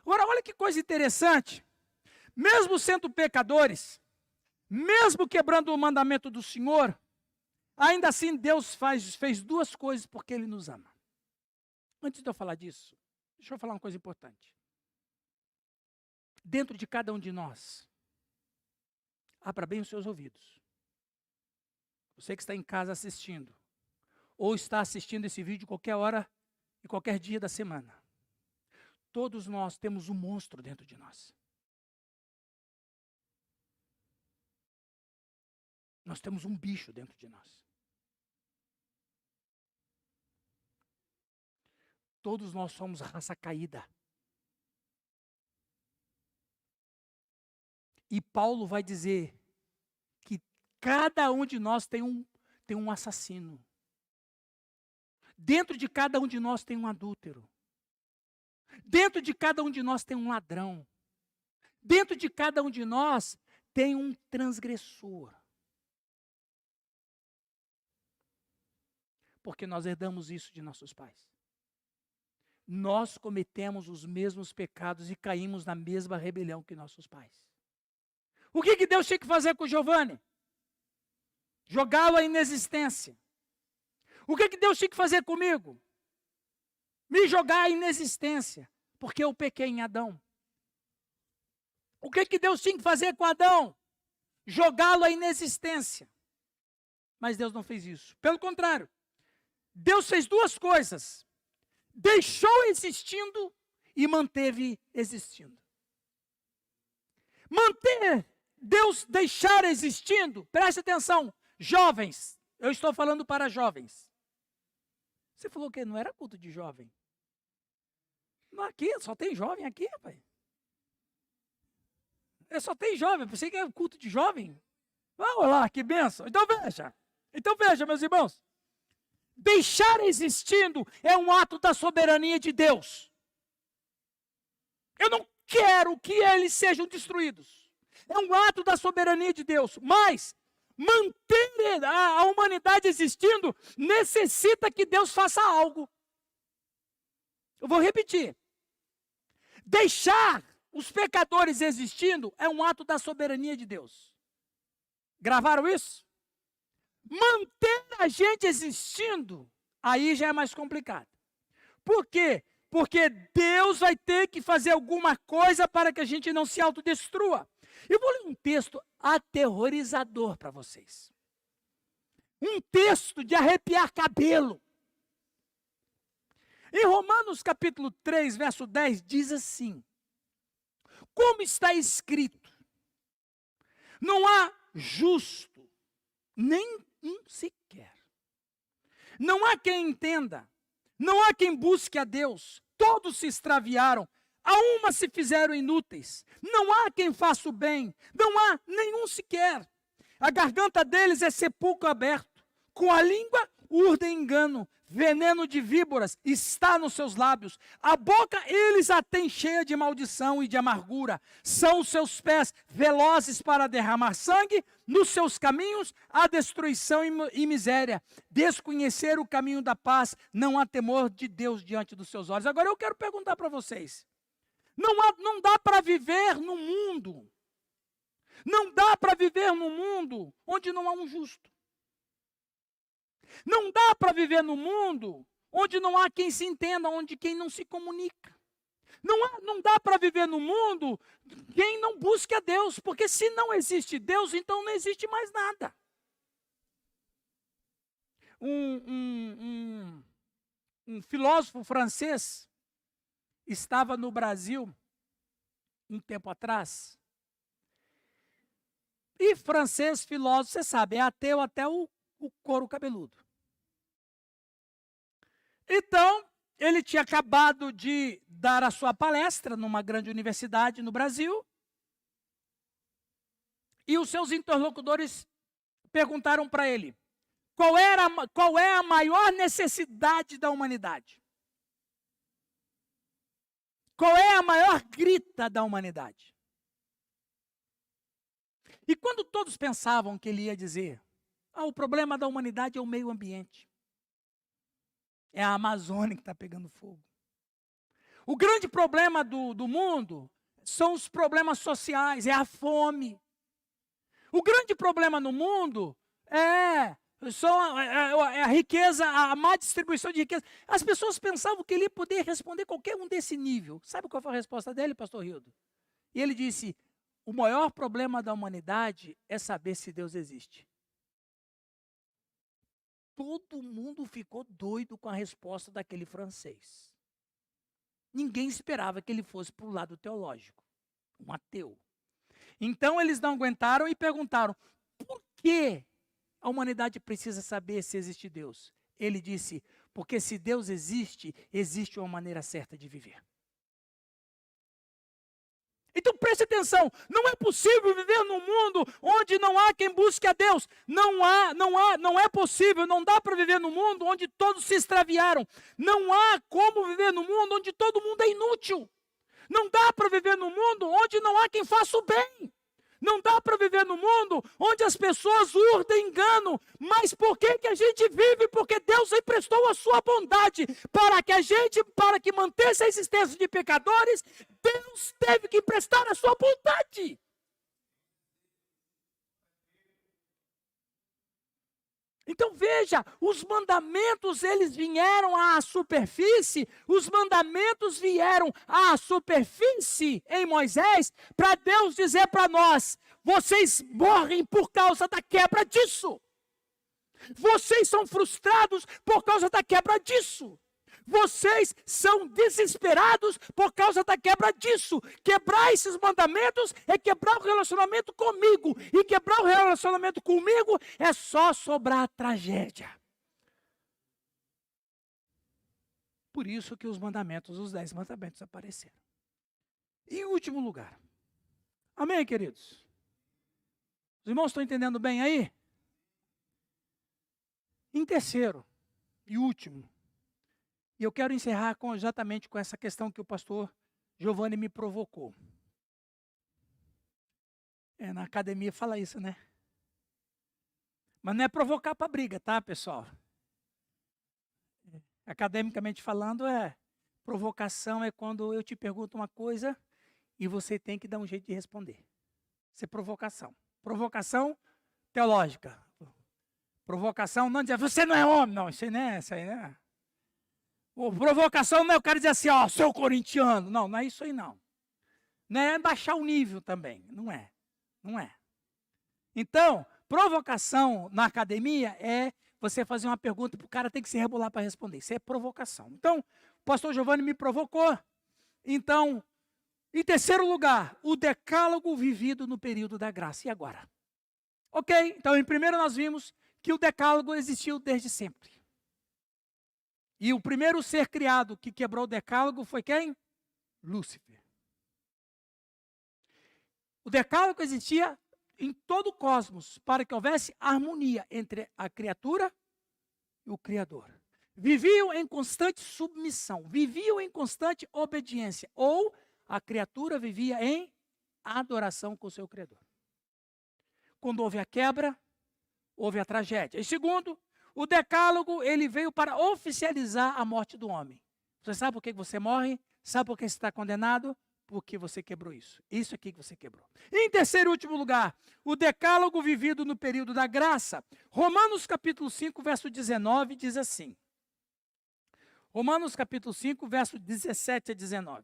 Agora, olha que coisa interessante. Mesmo sendo pecadores, mesmo quebrando o mandamento do Senhor, ainda assim Deus fez duas coisas porque Ele nos ama. Antes de eu falar disso, deixa eu falar uma coisa importante. Dentro de cada um de nós, abra bem os seus ouvidos. Você que está em casa assistindo, ou está assistindo esse vídeo qualquer hora e qualquer dia da semana. Todos nós temos um monstro dentro de nós. Nós temos um bicho dentro de nós. Todos nós somos raça caída. E Paulo vai dizer que cada um de nós tem um assassino. Dentro de cada um de nós tem um adúltero. Dentro de cada um de nós tem um ladrão. Dentro de cada um de nós tem um transgressor. Porque nós herdamos isso de nossos pais. Nós cometemos os mesmos pecados e caímos na mesma rebelião que nossos pais. O que Deus tinha que fazer com Giovanni? Jogá-lo à inexistência. O que Deus tinha que fazer comigo? Me jogar à inexistência, porque eu pequei em Adão. O que Deus tinha que fazer com Adão? Jogá-lo à inexistência. Mas Deus não fez isso. Pelo contrário, Deus fez duas coisas. Deixou existindo e manteve existindo. Manter, Deus deixar existindo, preste atenção, jovens, eu estou falando para jovens. Você falou que não era culto de jovem? Não, aqui, só tem jovem aqui, rapaz. Só tem jovem, pensei que é culto de jovem. Vamos lá, que bênção. Então veja, meus irmãos. Deixar existindo é um ato da soberania de Deus. Eu não quero que eles sejam destruídos. É um ato da soberania de Deus. Mas manter a humanidade existindo necessita que Deus faça algo. Eu vou repetir. Deixar os pecadores existindo é um ato da soberania de Deus. Gravaram isso? Manter a gente existindo, aí já é mais complicado. Por quê? Porque Deus vai ter que fazer alguma coisa para que a gente não se autodestrua. Eu vou ler um texto aterrorizador para vocês. Um texto de arrepiar cabelo. Em Romanos capítulo 3, verso 10, diz assim: como está escrito, não há justo, nem um sequer. Não há quem entenda, não há quem busque a Deus. Todos se extraviaram, a uma se fizeram inúteis. Não há quem faça o bem, não há nenhum sequer. A garganta deles é sepulcro aberto, com a língua urdem engano, veneno de víboras está nos seus lábios. A boca eles a têm cheia de maldição e de amargura. São os seus pés velozes para derramar sangue. Nos seus caminhos há destruição e miséria. Desconhecer o caminho da paz, não há temor de Deus diante dos seus olhos. Agora eu quero perguntar para vocês. Não dá para viver no mundo. Não dá para viver num mundo onde não há um justo. Não dá para viver no mundo onde não há quem se entenda, onde quem não se comunica. Não dá para viver no mundo quem não busque a Deus, porque se não existe Deus, então não existe mais nada. Um filósofo francês estava no Brasil um tempo atrás. E francês, filósofo, você sabe, é ateu até o couro cabeludo. Então, ele tinha acabado de dar a sua palestra numa grande universidade no Brasil. E os seus interlocutores perguntaram para ele, qual é a maior necessidade da humanidade? Qual é a maior grita da humanidade? E quando todos pensavam que ele ia dizer, o problema da humanidade é o meio ambiente. É a Amazônia que está pegando fogo. O grande problema do mundo são os problemas sociais, é a fome. O grande problema no mundo é a riqueza, a má distribuição de riqueza. As pessoas pensavam que ele ia poder responder qualquer um desse nível. Sabe qual foi a resposta dele, pastor Rildo? E ele disse, o maior problema da humanidade é saber se Deus existe. Todo mundo ficou doido com a resposta daquele francês. Ninguém esperava que ele fosse para o lado teológico, um ateu. Então eles não aguentaram e perguntaram, por que a humanidade precisa saber se existe Deus? Ele disse, porque se Deus existe, existe uma maneira certa de viver. Então preste atenção, não é possível viver num mundo onde não há quem busque a Deus. Não é possível, não dá para viver num mundo onde todos se extraviaram. Não há como viver num mundo onde todo mundo é inútil. Não dá para viver num mundo onde não há quem faça o bem. Não dá para viver num mundo onde as pessoas urdem engano. Mas por que a gente vive? Porque Deus emprestou a sua bondade para que mantesse a existência de pecadores, Deus teve que emprestar a sua bondade. Então veja, os mandamentos eles vieram à superfície, os mandamentos vieram à superfície em Moisés, para Deus dizer para nós, vocês morrem por causa da quebra disso. Vocês são frustrados por causa da quebra disso. Vocês são desesperados por causa da quebra disso. Quebrar esses mandamentos é quebrar o relacionamento comigo. E quebrar o relacionamento comigo é só sobrar tragédia. Por isso que os 10 mandamentos apareceram. E em último lugar. Amém, queridos? Os irmãos estão entendendo bem aí? Em terceiro e último. E eu quero encerrar exatamente com essa questão que o pastor Giovanni me provocou. Na academia fala isso, né? Mas não é provocar para briga, tá, pessoal? Academicamente falando, provocação é quando eu te pergunto uma coisa e você tem que dar um jeito de responder. Isso é provocação. Provocação teológica. Provocação não dizer, você não é homem. Não, isso aí não é. Provocação não é o cara dizer assim, seu corintiano. Não é isso aí não. Não é baixar o nível também. Não é. Então, provocação na academia é você fazer uma pergunta para o cara ter que se rebolar para responder. Isso é provocação. Então, o pastor Giovanni me provocou. Então, em terceiro lugar, o decálogo vivido no período da graça. E agora? Ok, então em primeiro nós vimos que o decálogo existiu desde sempre. E o primeiro ser criado que quebrou o decálogo foi quem? Lúcifer. O decálogo existia em todo o cosmos para que houvesse harmonia entre a criatura e o Criador. Viviam em constante submissão, viviam em constante obediência, ou a criatura vivia em adoração com o seu Criador. Quando houve a quebra, houve a tragédia. E segundo, o decálogo, ele veio para oficializar a morte do homem. Você sabe por que você morre? Sabe por que você está condenado? Porque você quebrou isso. Isso aqui que você quebrou. E em terceiro e último lugar, o decálogo vivido no período da graça. Romanos capítulo 5, verso 19, diz assim. Romanos capítulo 5, verso 17 a 19.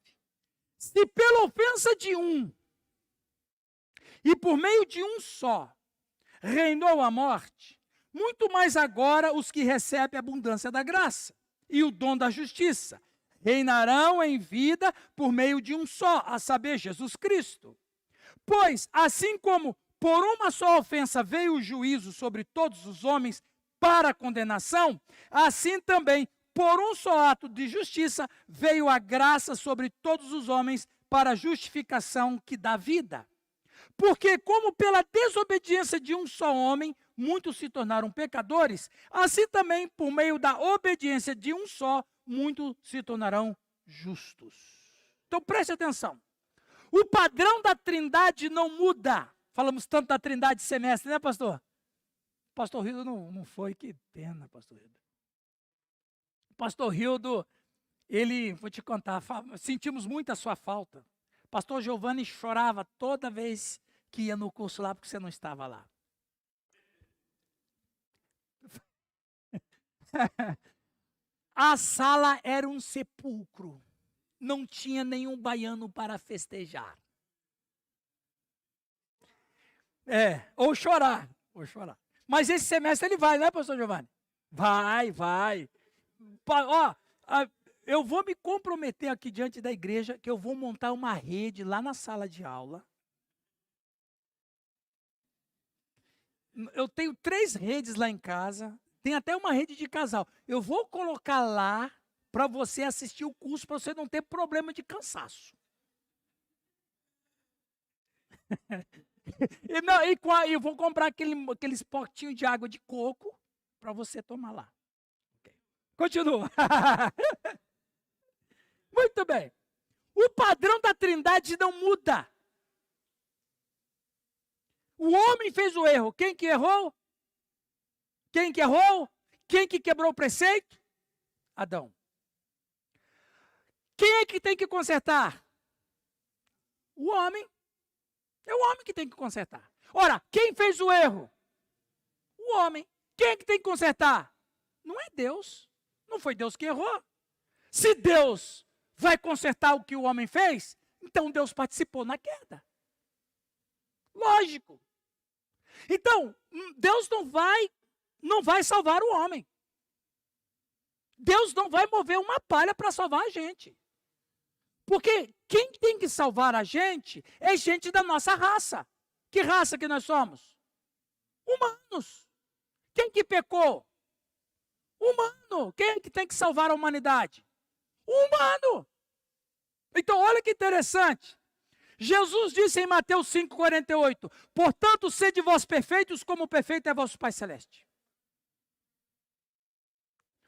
Se pela ofensa de um, e por meio de um só, reinou a morte, muito mais agora os que recebem a abundância da graça e o dom da justiça reinarão em vida por meio de um só, a saber, Jesus Cristo. Pois, assim como por uma só ofensa veio o juízo sobre todos os homens para condenação, assim também, por um só ato de justiça, veio a graça sobre todos os homens para a justificação que dá vida. Porque como pela desobediência de um só homem, muitos se tornaram pecadores, assim também, por meio da obediência de um só, muitos se tornarão justos. Então preste atenção. O padrão da Trindade não muda. Falamos tanto da Trindade semestre, né, pastor? Pastor Hildo não foi, que pena, pastor Hildo. Pastor Hildo, vou te contar, sentimos muito a sua falta. Pastor Giovanni chorava toda vez que ia no curso lá, porque você não estava lá. A sala era um sepulcro. Não tinha nenhum baiano para festejar. Ou chorar. Mas esse semestre ele vai, né, pastor Giovanni? Vai. Eu vou me comprometer aqui diante da igreja que eu vou montar uma rede lá na sala de aula. Eu tenho 3 redes lá em casa, tem até uma rede de casal. Eu vou colocar lá para você assistir o curso, para você não ter problema de cansaço. Eu vou comprar aqueles potinhos de água de coco para você tomar lá. Okay. Continua. Muito bem. O padrão da Trindade não muda. O homem fez o erro. Quem que errou? Quem que errou? Quem que quebrou o preceito? Adão. Quem é que tem que consertar? O homem. É o homem que tem que consertar. Ora, quem fez o erro? O homem. Quem é que tem que consertar? Não é Deus. Não foi Deus que errou. Se Deus vai consertar o que o homem fez, então Deus participou na queda. Lógico. Então, Deus não vai salvar o homem. Deus não vai mover uma palha para salvar a gente. Porque quem tem que salvar a gente é gente da nossa raça. Que raça que nós somos? Humanos. Quem que pecou? Humano. Quem é que tem que salvar a humanidade? Humano. Então, olha que interessante. Jesus disse em Mateus 5,48, portanto, sede vós perfeitos, como perfeito é vosso Pai Celeste.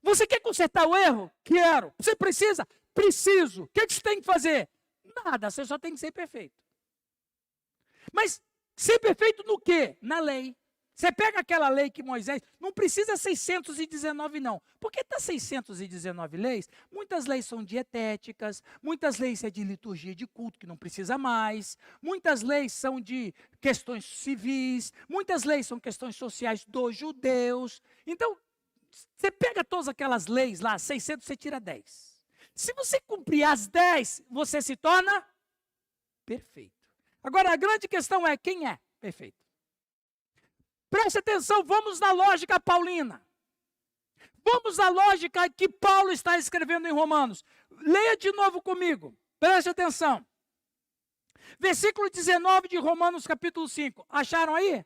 Você quer consertar o erro? Quero. Você precisa? Preciso. O que você tem que fazer? Nada, você só tem que ser perfeito. Mas ser perfeito no quê? Na lei. Você pega aquela lei que Moisés, não precisa 619 não. Porque está 619 leis, muitas leis são dietéticas, muitas leis é de liturgia de culto que não precisa mais, muitas leis são de questões civis, muitas leis são questões sociais dos judeus. Então, você pega todas aquelas leis lá, 600, você tira 10. Se você cumprir as 10, você se torna perfeito. Agora, a grande questão é, quem é perfeito? Preste atenção, vamos na lógica paulina. Vamos na lógica que Paulo está escrevendo em Romanos. Leia de novo comigo, preste atenção. Versículo 19 de Romanos capítulo 5. Acharam aí?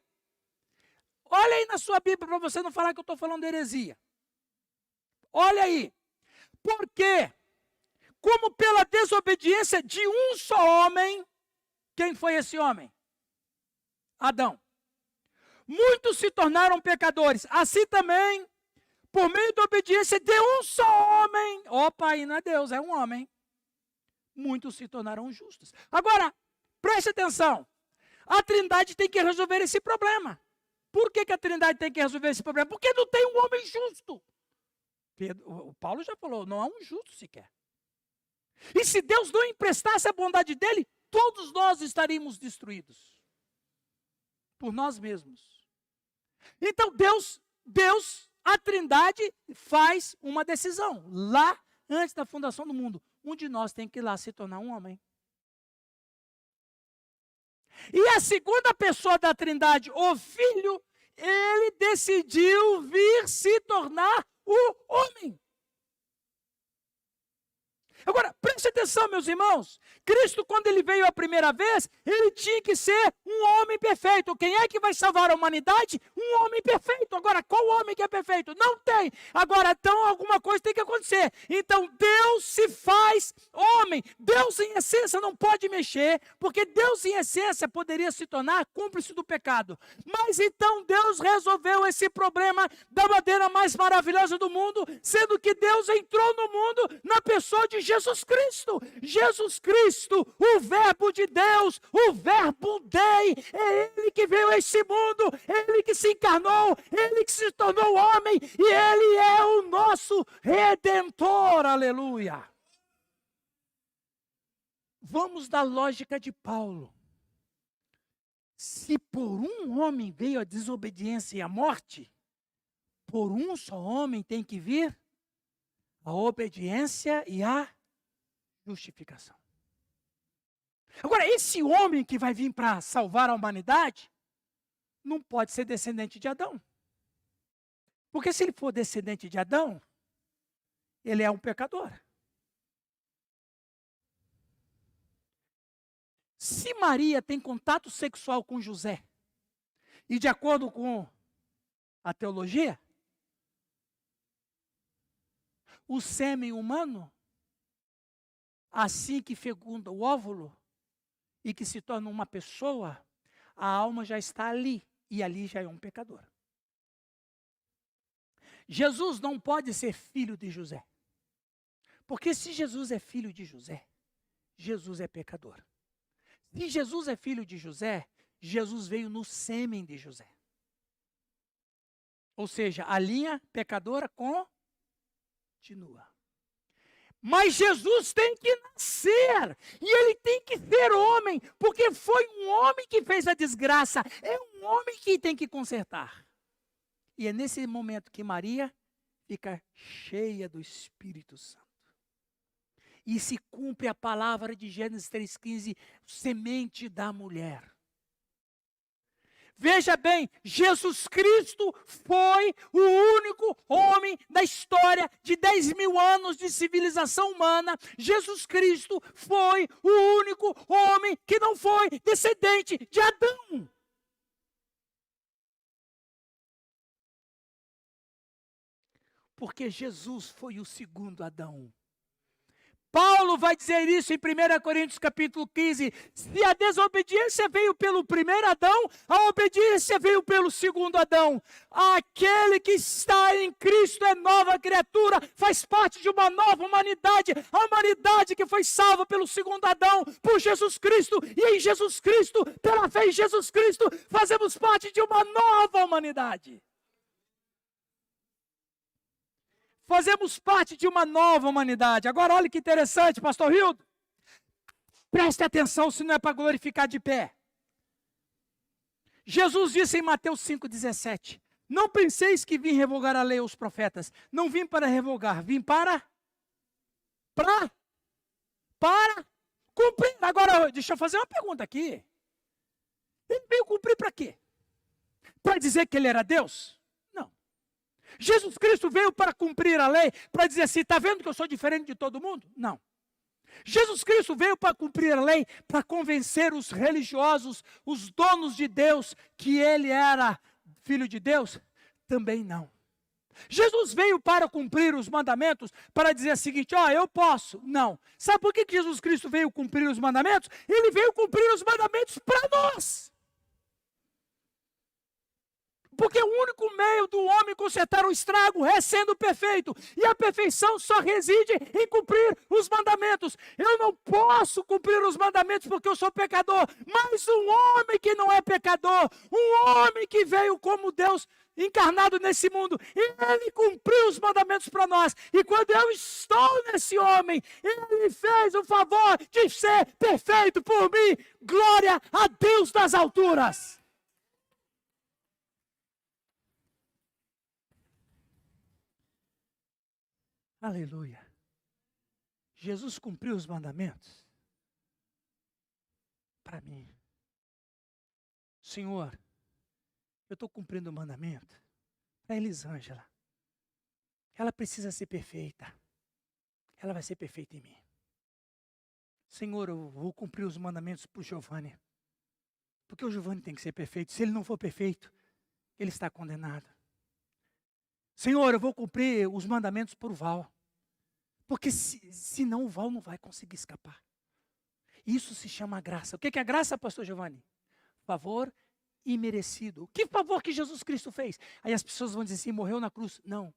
Olha aí na sua Bíblia para você não falar que eu estou falando heresia. Olha aí. Porque, como pela desobediência de um só homem, quem foi esse homem? Adão. Muitos se tornaram pecadores. Assim também, por meio da obediência de um só homem. Opa, aí não é Deus, é um homem. Muitos se tornaram justos. Agora, preste atenção. A Trindade tem que resolver esse problema. Por que a Trindade tem que resolver esse problema? Porque não tem um homem justo. O Paulo já falou, não há um justo sequer. E se Deus não emprestasse a bondade dele, todos nós estaríamos destruídos. Por nós mesmos. Então Deus, a Trindade faz uma decisão. Lá, antes da fundação do mundo, um de nós tem que ir lá se tornar um homem. E a segunda pessoa da Trindade, o Filho, ele decidiu vir se tornar o homem. Agora, preste atenção, meus irmãos. Cristo, quando ele veio a primeira vez, ele tinha que ser um homem perfeito. Quem é que vai salvar a humanidade? Um homem perfeito. Agora, qual homem que é perfeito? Não tem. Agora, então, alguma coisa tem que acontecer. Então, Deus se faz homem. Deus, em essência, não pode mexer, porque Deus, em essência, poderia se tornar cúmplice do pecado. Mas, então, Deus resolveu esse problema da maneira mais maravilhosa do mundo, sendo que Deus entrou no mundo na pessoa de Jesus Cristo. Jesus Cristo, o verbo de Deus, o verbo Dei, é Ele que veio a esse mundo, Ele que se encarnou, Ele que se tornou homem, e Ele é o nosso Redentor, aleluia. Vamos da lógica de Paulo. Se por um homem veio a desobediência e a morte, por um só homem tem que vir a obediência e a justificação. Agora, esse homem que vai vir para salvar a humanidade, não pode ser descendente de Adão. Porque se ele for descendente de Adão, ele é um pecador. Se Maria tem contato sexual com José, e de acordo com a teologia, o sêmen humano, assim que fecunda o óvulo e que se torna uma pessoa, a alma já está ali, e ali já é um pecador. Jesus não pode ser filho de José. Porque se Jesus é filho de José, Jesus é pecador. Se Jesus é filho de José, Jesus veio no sêmen de José. Ou seja, a linha pecadora continua. Mas Jesus tem que nascer, e ele tem que ser homem, porque foi um homem que fez a desgraça, é um homem que tem que consertar. E é nesse momento que Maria fica cheia do Espírito Santo. E se cumpre a palavra de Gênesis 3,15, semente da mulher. Veja bem, Jesus Cristo foi o único homem da história de 10.000 anos de civilização humana. Jesus Cristo foi o único homem que não foi descendente de Adão. Porque Jesus foi o segundo Adão. Paulo vai dizer isso em 1 Coríntios capítulo 15. Se a desobediência veio pelo primeiro Adão, a obediência veio pelo segundo Adão. Aquele que está em Cristo é nova criatura, faz parte de uma nova humanidade. A humanidade que foi salva pelo segundo Adão, por Jesus Cristo. E em Jesus Cristo, pela fé em Jesus Cristo, fazemos parte de uma nova humanidade. Fazemos parte de uma nova humanidade. Agora, olha que interessante, pastor Hildo. Preste atenção, se não é para glorificar de pé. Jesus disse em Mateus 5,17: não penseis que vim revogar a lei aos profetas. Não vim para revogar, vim para cumprir. Agora, deixa eu fazer uma pergunta aqui. Ele veio cumprir para quê? Para dizer que ele era Deus? Jesus Cristo veio para cumprir a lei, para dizer assim, está vendo que eu sou diferente de todo mundo? Não. Jesus Cristo veio para cumprir a lei, para convencer os religiosos, os donos de Deus, que ele era filho de Deus? Também não. Jesus veio para cumprir os mandamentos, para dizer o seguinte, eu posso. Não. Sabe por que Jesus Cristo veio cumprir os mandamentos? Ele veio cumprir os mandamentos para nós. Porque o único meio do homem consertar o estrago é sendo perfeito. E a perfeição só reside em cumprir os mandamentos. Eu não posso cumprir os mandamentos porque eu sou pecador. Mas um homem que não é pecador, um homem que veio como Deus encarnado nesse mundo, ele cumpriu os mandamentos para nós. E quando eu estou nesse homem, ele fez o favor de ser perfeito por mim. Glória a Deus das alturas. Aleluia. Jesus cumpriu os mandamentos para mim. Senhor, eu estou cumprindo o mandamento para Elisângela. Ela precisa ser perfeita. Ela vai ser perfeita em mim. Senhor, eu vou cumprir os mandamentos para o Giovanni. Porque o Giovanni tem que ser perfeito. Se ele não for perfeito, ele está condenado. Senhor, eu vou cumprir os mandamentos por Val. Porque senão o Val não vai conseguir escapar. Isso se chama graça. O que é a graça, pastor Giovanni? Favor imerecido. Que favor que Jesus Cristo fez? Aí as pessoas vão dizer assim, morreu na cruz. Não.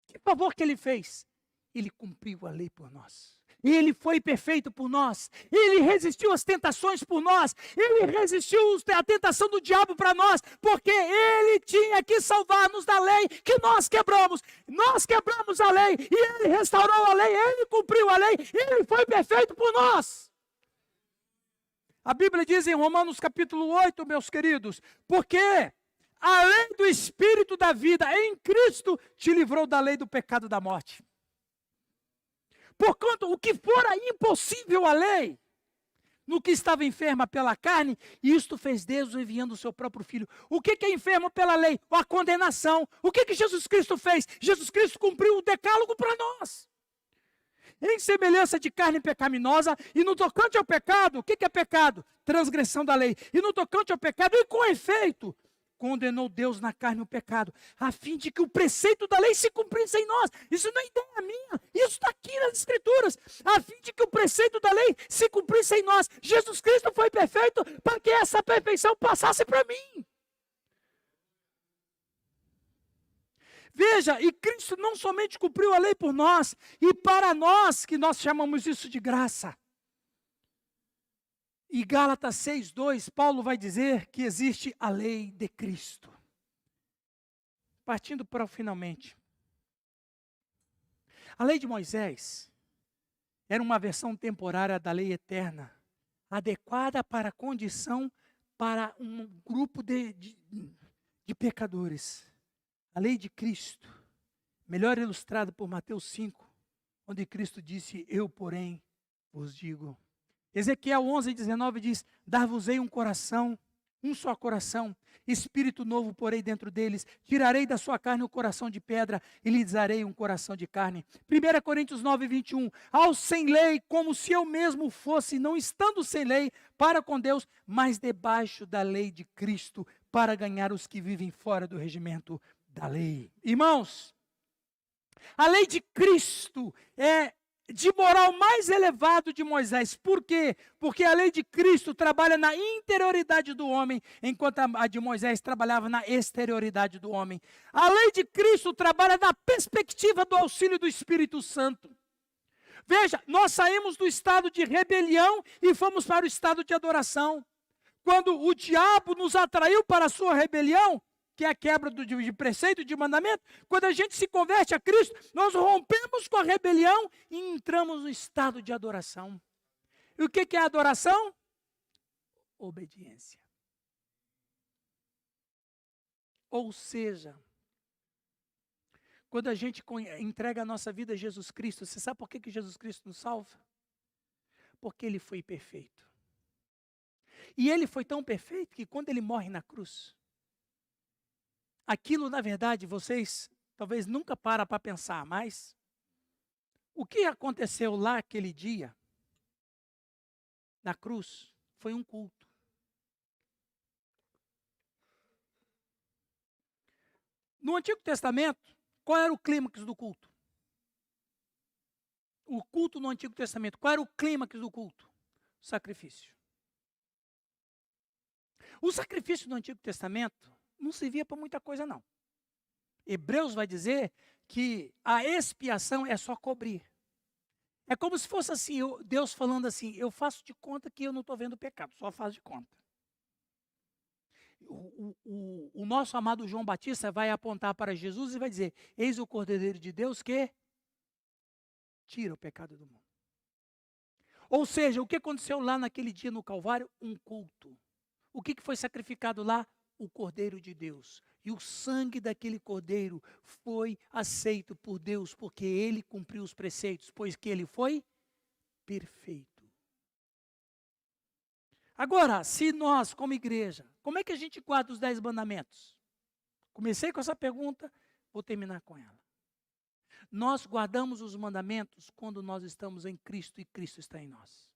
Que favor que ele fez? Ele cumpriu a lei por nós. Ele foi perfeito por nós. Ele resistiu às tentações por nós. Ele resistiu à tentação do diabo para nós. Porque ele tinha que salvar-nos da lei que nós quebramos. Nós quebramos a lei. E ele restaurou a lei. Ele cumpriu a lei. Ele foi perfeito por nós. A Bíblia diz em Romanos capítulo 8, meus queridos. Porque a lei do Espírito da vida em Cristo te livrou da lei do pecado e da morte. Porquanto o que fora impossível à lei, no que estava enferma pela carne, isto fez Deus enviando o seu próprio Filho. O que é enfermo pela lei? A condenação. O que Jesus Cristo fez? Jesus Cristo cumpriu o decálogo para nós. Em semelhança de carne pecaminosa, e no tocante ao pecado, o que é pecado? Transgressão da lei. E no tocante ao pecado, e com efeito, condenou Deus na carne o pecado, a fim de que o preceito da lei se cumprisse em nós. Isso não é ideia minha, isso está aqui nas Escrituras. A fim de que o preceito da lei se cumprisse em nós. Jesus Cristo foi perfeito para que essa perfeição passasse para mim. Veja, e Cristo não somente cumpriu a lei por nós, e para nós, que nós chamamos isso de graça. E Gálatas 6:2, Paulo vai dizer que existe a lei de Cristo. Partindo para o finalmente. A lei de Moisés era uma versão temporária da lei eterna, adequada para a condição, para um grupo de pecadores. A lei de Cristo, melhor ilustrada por Mateus 5, onde Cristo disse, eu, porém, vos digo. Ezequiel 11:19 diz, dar-vos-ei um coração, um só coração, espírito novo porei dentro deles, tirarei da sua carne o coração de pedra e lhes darei um coração de carne. 1 Coríntios 9:21, aos sem lei, como se eu mesmo fosse, não estando sem lei, para com Deus, mas debaixo da lei de Cristo, para ganhar os que vivem fora do regimento da lei. Irmãos, a lei de Cristo é de moral mais elevado de Moisés. Por quê? Porque a lei de Cristo trabalha na interioridade do homem, enquanto a de Moisés trabalhava na exterioridade do homem. A lei de Cristo trabalha na perspectiva do auxílio do Espírito Santo. Veja, nós saímos do estado de rebelião e fomos para o estado de adoração. Quando o diabo nos atraiu para a sua rebelião, que é a quebra de preceito, de mandamento, quando a gente se converte a Cristo, nós rompemos com a rebelião e entramos no estado de adoração. E o que é adoração? Obediência. Ou seja, quando a gente entrega a nossa vida a Jesus Cristo, você sabe por que Jesus Cristo nos salva? Porque Ele foi perfeito. E Ele foi tão perfeito que quando Ele morre na cruz, aquilo, na verdade, vocês talvez nunca param para pensar, mas o que aconteceu lá aquele dia, na cruz, foi um culto. No Antigo Testamento, qual era o clímax do culto? O culto no Antigo Testamento, qual era o clímax do culto? O sacrifício. O sacrifício no Antigo Testamento não servia para muita coisa, não. Hebreus vai dizer que a expiação é só cobrir. É como se fosse assim, Deus falando assim, eu faço de conta que eu não estou vendo o pecado, só faço de conta. O nosso amado João Batista vai apontar para Jesus e vai dizer, eis o Cordeiro de Deus que tira o pecado do mundo. Ou seja, o que aconteceu lá naquele dia no Calvário? Um culto. O que foi sacrificado lá? O Cordeiro de Deus. E o sangue daquele Cordeiro foi aceito por Deus, porque ele cumpriu os preceitos, pois que ele foi perfeito. Agora, se nós, como igreja, como é que a gente guarda os 10 mandamentos? Comecei com essa pergunta, vou terminar com ela. Nós guardamos os mandamentos quando nós estamos em Cristo e Cristo está em nós.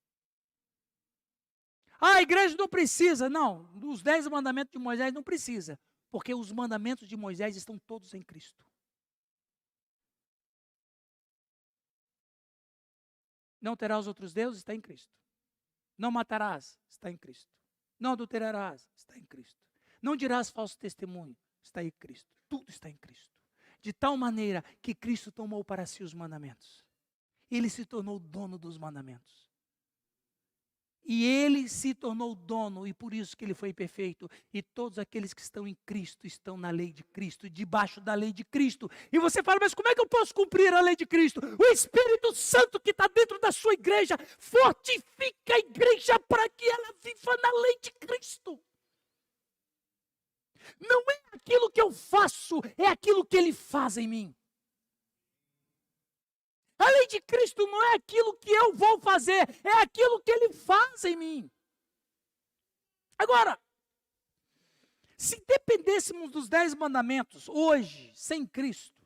A igreja não precisa, não. Os 10 mandamentos de Moisés não precisa, porque os mandamentos de Moisés estão todos em Cristo. Não terás outros deuses, está em Cristo. Não matarás, está em Cristo. Não adulterarás, está em Cristo. Não dirás falso testemunho, está em Cristo. Tudo está em Cristo. De tal maneira que Cristo tomou para si os mandamentos. Ele se tornou dono dos mandamentos. E ele se tornou dono, e por isso que ele foi perfeito. E todos aqueles que estão em Cristo estão na lei de Cristo, debaixo da lei de Cristo. E você fala, mas como é que eu posso cumprir a lei de Cristo? O Espírito Santo que está dentro da sua igreja fortifica a igreja para que ela viva na lei de Cristo. Não é aquilo que eu faço, é aquilo que ele faz em mim. A lei de Cristo não é aquilo que eu vou fazer, é aquilo que ele faz em mim. Agora, se dependêssemos dos 10 mandamentos hoje, sem Cristo,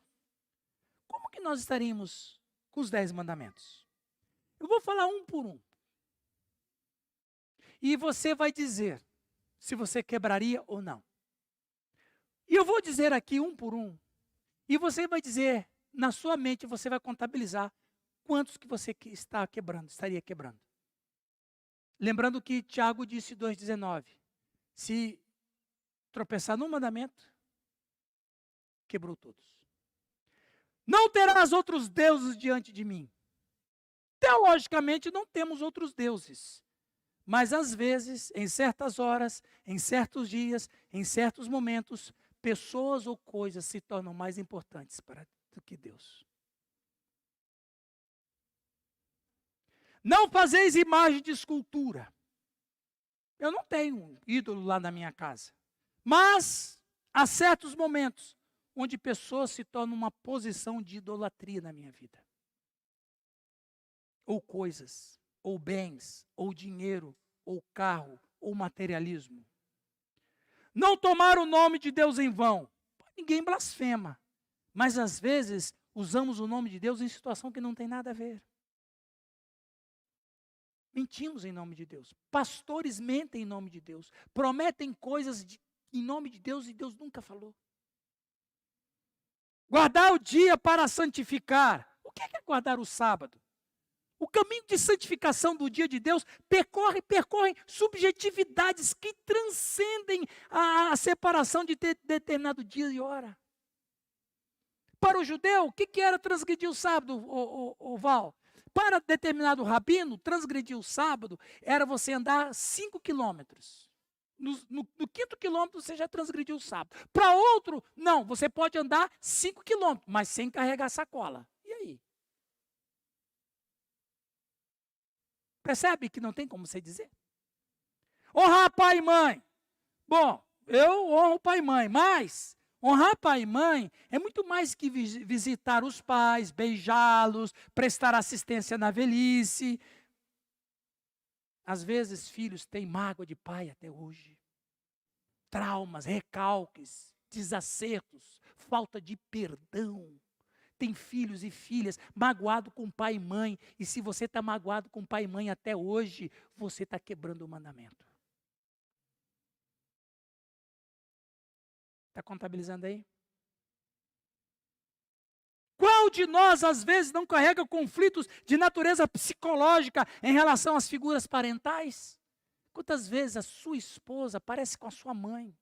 como que nós estaríamos com os 10 mandamentos? Eu vou falar um por um. E você vai dizer se você quebraria ou não. E eu vou dizer aqui um por um. E você vai dizer, na sua mente, você vai contabilizar quantos que você está quebrando, estaria quebrando. Lembrando que Tiago disse 2,19. Se tropeçar num mandamento, quebrou todos. Não terás outros deuses diante de mim. Teologicamente, não temos outros deuses. Mas, às vezes, em certas horas, em certos dias, em certos momentos, pessoas ou coisas se tornam mais importantes do que Deus. Não fazeis imagem de escultura. Eu não tenho um ídolo lá na minha casa. Mas, há certos momentos onde pessoas se tornam uma posição de idolatria na minha vida. Ou coisas, ou bens, ou dinheiro, ou carro, ou materialismo. Não tomar o nome de Deus em vão. Ninguém blasfema. Mas, às vezes, usamos o nome de Deus em situação que não tem nada a ver. Mentimos em nome de Deus. Pastores mentem em nome de Deus. Prometem coisas em nome de Deus e Deus nunca falou. Guardar o dia para santificar. O que é guardar o sábado? O caminho de santificação do dia de Deus percorre subjetividades que transcendem a separação de determinado dia e hora. Para o judeu, o que era transgredir o sábado, Val? Para determinado rabino, transgredir o sábado era você andar 5 quilômetros. No 5º quilômetro você já transgrediu o sábado. Para outro, não, você pode andar 5 quilômetros, mas sem carregar sacola. E aí? Percebe que não tem como você dizer? Honrar pai e mãe. Bom, eu honro pai e mãe, mas honrar pai e mãe é muito mais que visitar os pais, beijá-los, prestar assistência na velhice. Às vezes, filhos têm mágoa de pai até hoje. Traumas, recalques, desacertos, falta de perdão. Tem filhos e filhas magoados com pai e mãe. E se você está magoado com pai e mãe até hoje, você está quebrando o mandamento. Está contabilizando aí? Qual de nós, às vezes, não carrega conflitos de natureza psicológica em relação às figuras parentais? Quantas vezes a sua esposa parece com a sua mãe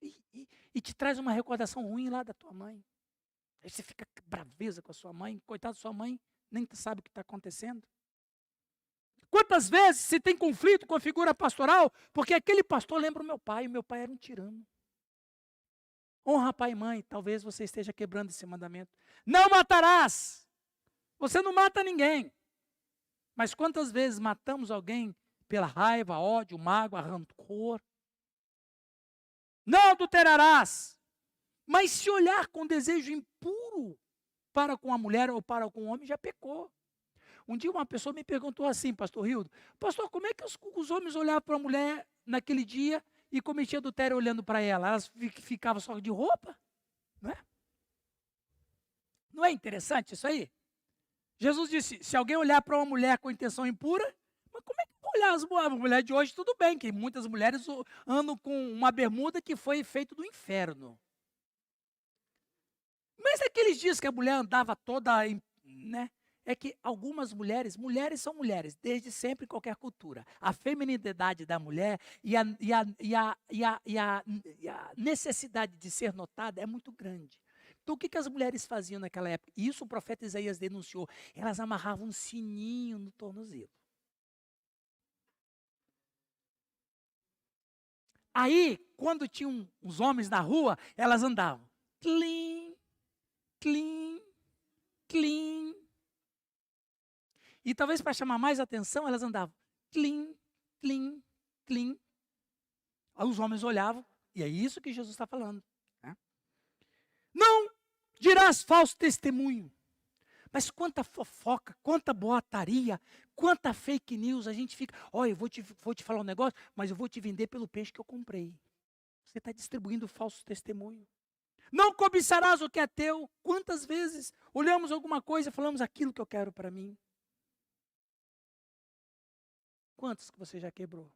e te traz uma recordação ruim lá da tua mãe? Aí você fica braveza com a sua mãe, coitada da sua mãe, nem sabe o que está acontecendo. Quantas vezes se tem conflito com a figura pastoral, porque aquele pastor lembra o meu pai era um tirano. Honra pai e mãe, talvez você esteja quebrando esse mandamento. Não matarás. Você não mata ninguém. Mas quantas vezes matamos alguém pela raiva, ódio, mágoa, rancor? Não adulterarás. Mas se olhar com desejo impuro para com a mulher ou para com o homem, já pecou. Um dia uma pessoa me perguntou assim, pastor Rildo, pastor, como é que os homens olhavam para a mulher naquele dia e cometiam adultério olhando para ela? Elas ficavam só de roupa? Não é? Não é interessante isso aí? Jesus disse, se alguém olhar para uma mulher com intenção impura, mas como é que eu vou olhar as mulheres de hoje? Tudo bem, que muitas mulheres andam com uma bermuda que foi feito do inferno. Mas aqueles dias que a mulher andava toda, né? É que algumas mulheres são mulheres, desde sempre em qualquer cultura. A feminilidade da mulher e a necessidade de ser notada é muito grande. Então, o que as mulheres faziam naquela época? Isso o profeta Isaías denunciou. Elas amarravam um sininho no tornozelo. Aí, quando tinham uns homens na rua, elas andavam. Clim, clim, clim. E talvez para chamar mais atenção, elas andavam clim, clim, clim. Aí os homens olhavam, e é isso que Jesus está falando. Né? Não dirás falso testemunho. Mas quanta fofoca, quanta boataria, quanta fake news, a gente fica, olha, eu vou te falar um negócio, mas eu vou te vender pelo peixe que eu comprei. Você está distribuindo falso testemunho. Não cobiçarás o que é teu. Quantas vezes olhamos alguma coisa e falamos aquilo que eu quero para mim? Quantos que você já quebrou?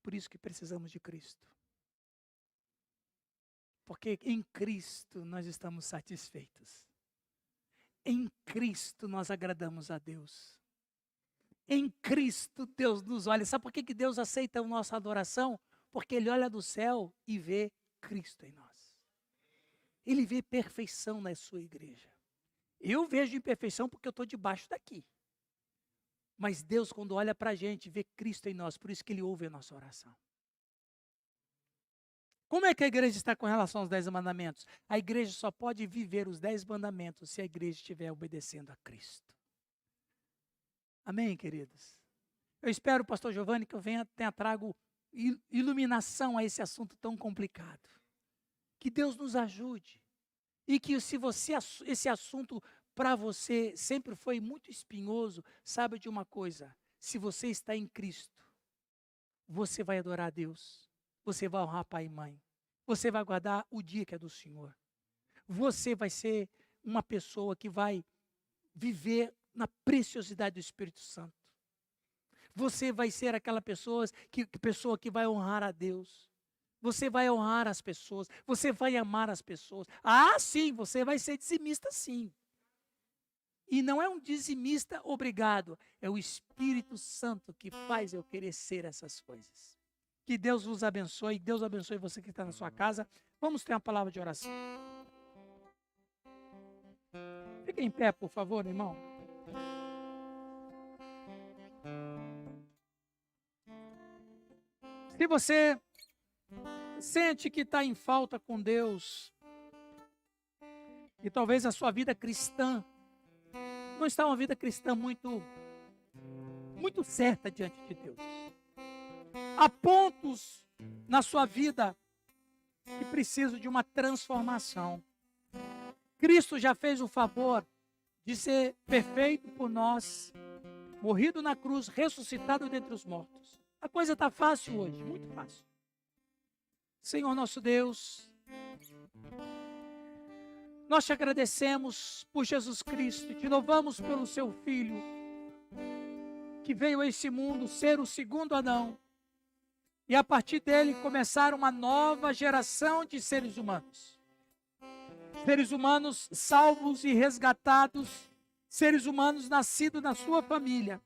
Por isso que precisamos de Cristo. Porque em Cristo nós estamos satisfeitos. Em Cristo nós agradamos a Deus. Em Cristo Deus nos olha. Sabe por que Deus aceita a nossa adoração? Porque Ele olha do céu e vê Cristo em nós. Ele vê perfeição na sua igreja. Eu vejo imperfeição porque eu estou debaixo daqui. Mas Deus, quando olha para a gente, vê Cristo em nós. Por isso que Ele ouve a nossa oração. Como é que a igreja está com relação aos 10 mandamentos? A igreja só pode viver os 10 mandamentos se a igreja estiver obedecendo a Cristo. Amém, queridos? Eu espero, pastor Giovanni, que eu tenha trago iluminação a esse assunto tão complicado. Que Deus nos ajude. E que se esse assunto para você sempre foi muito espinhoso, saiba de uma coisa. Se você está em Cristo, você vai adorar a Deus. Você vai honrar pai e mãe. Você vai guardar o dia que é do Senhor. Você vai ser uma pessoa que vai viver na preciosidade do Espírito Santo. Você vai ser aquela pessoa que vai honrar a Deus. Você vai honrar as pessoas. Você vai amar as pessoas. Ah, sim, você vai ser dizimista, sim. E não é um dizimista obrigado. É o Espírito Santo que faz eu querer ser essas coisas. Que Deus vos abençoe. Deus abençoe você que está na sua casa. Vamos ter uma palavra de oração. Fique em pé, por favor, irmão. Se você sente que está em falta com Deus, e talvez a sua vida cristã não está uma vida cristã muito certa diante de Deus. Há pontos na sua vida que precisam de uma transformação. Cristo já fez o favor de ser perfeito por nós, morrido na cruz, ressuscitado dentre os mortos. A coisa está fácil hoje, muito fácil. Senhor nosso Deus, nós te agradecemos por Jesus Cristo, te louvamos pelo seu Filho, que veio a esse mundo ser o segundo Adão, e a partir dele começar uma nova geração de seres humanos. Seres humanos salvos e resgatados, seres humanos nascidos na sua família.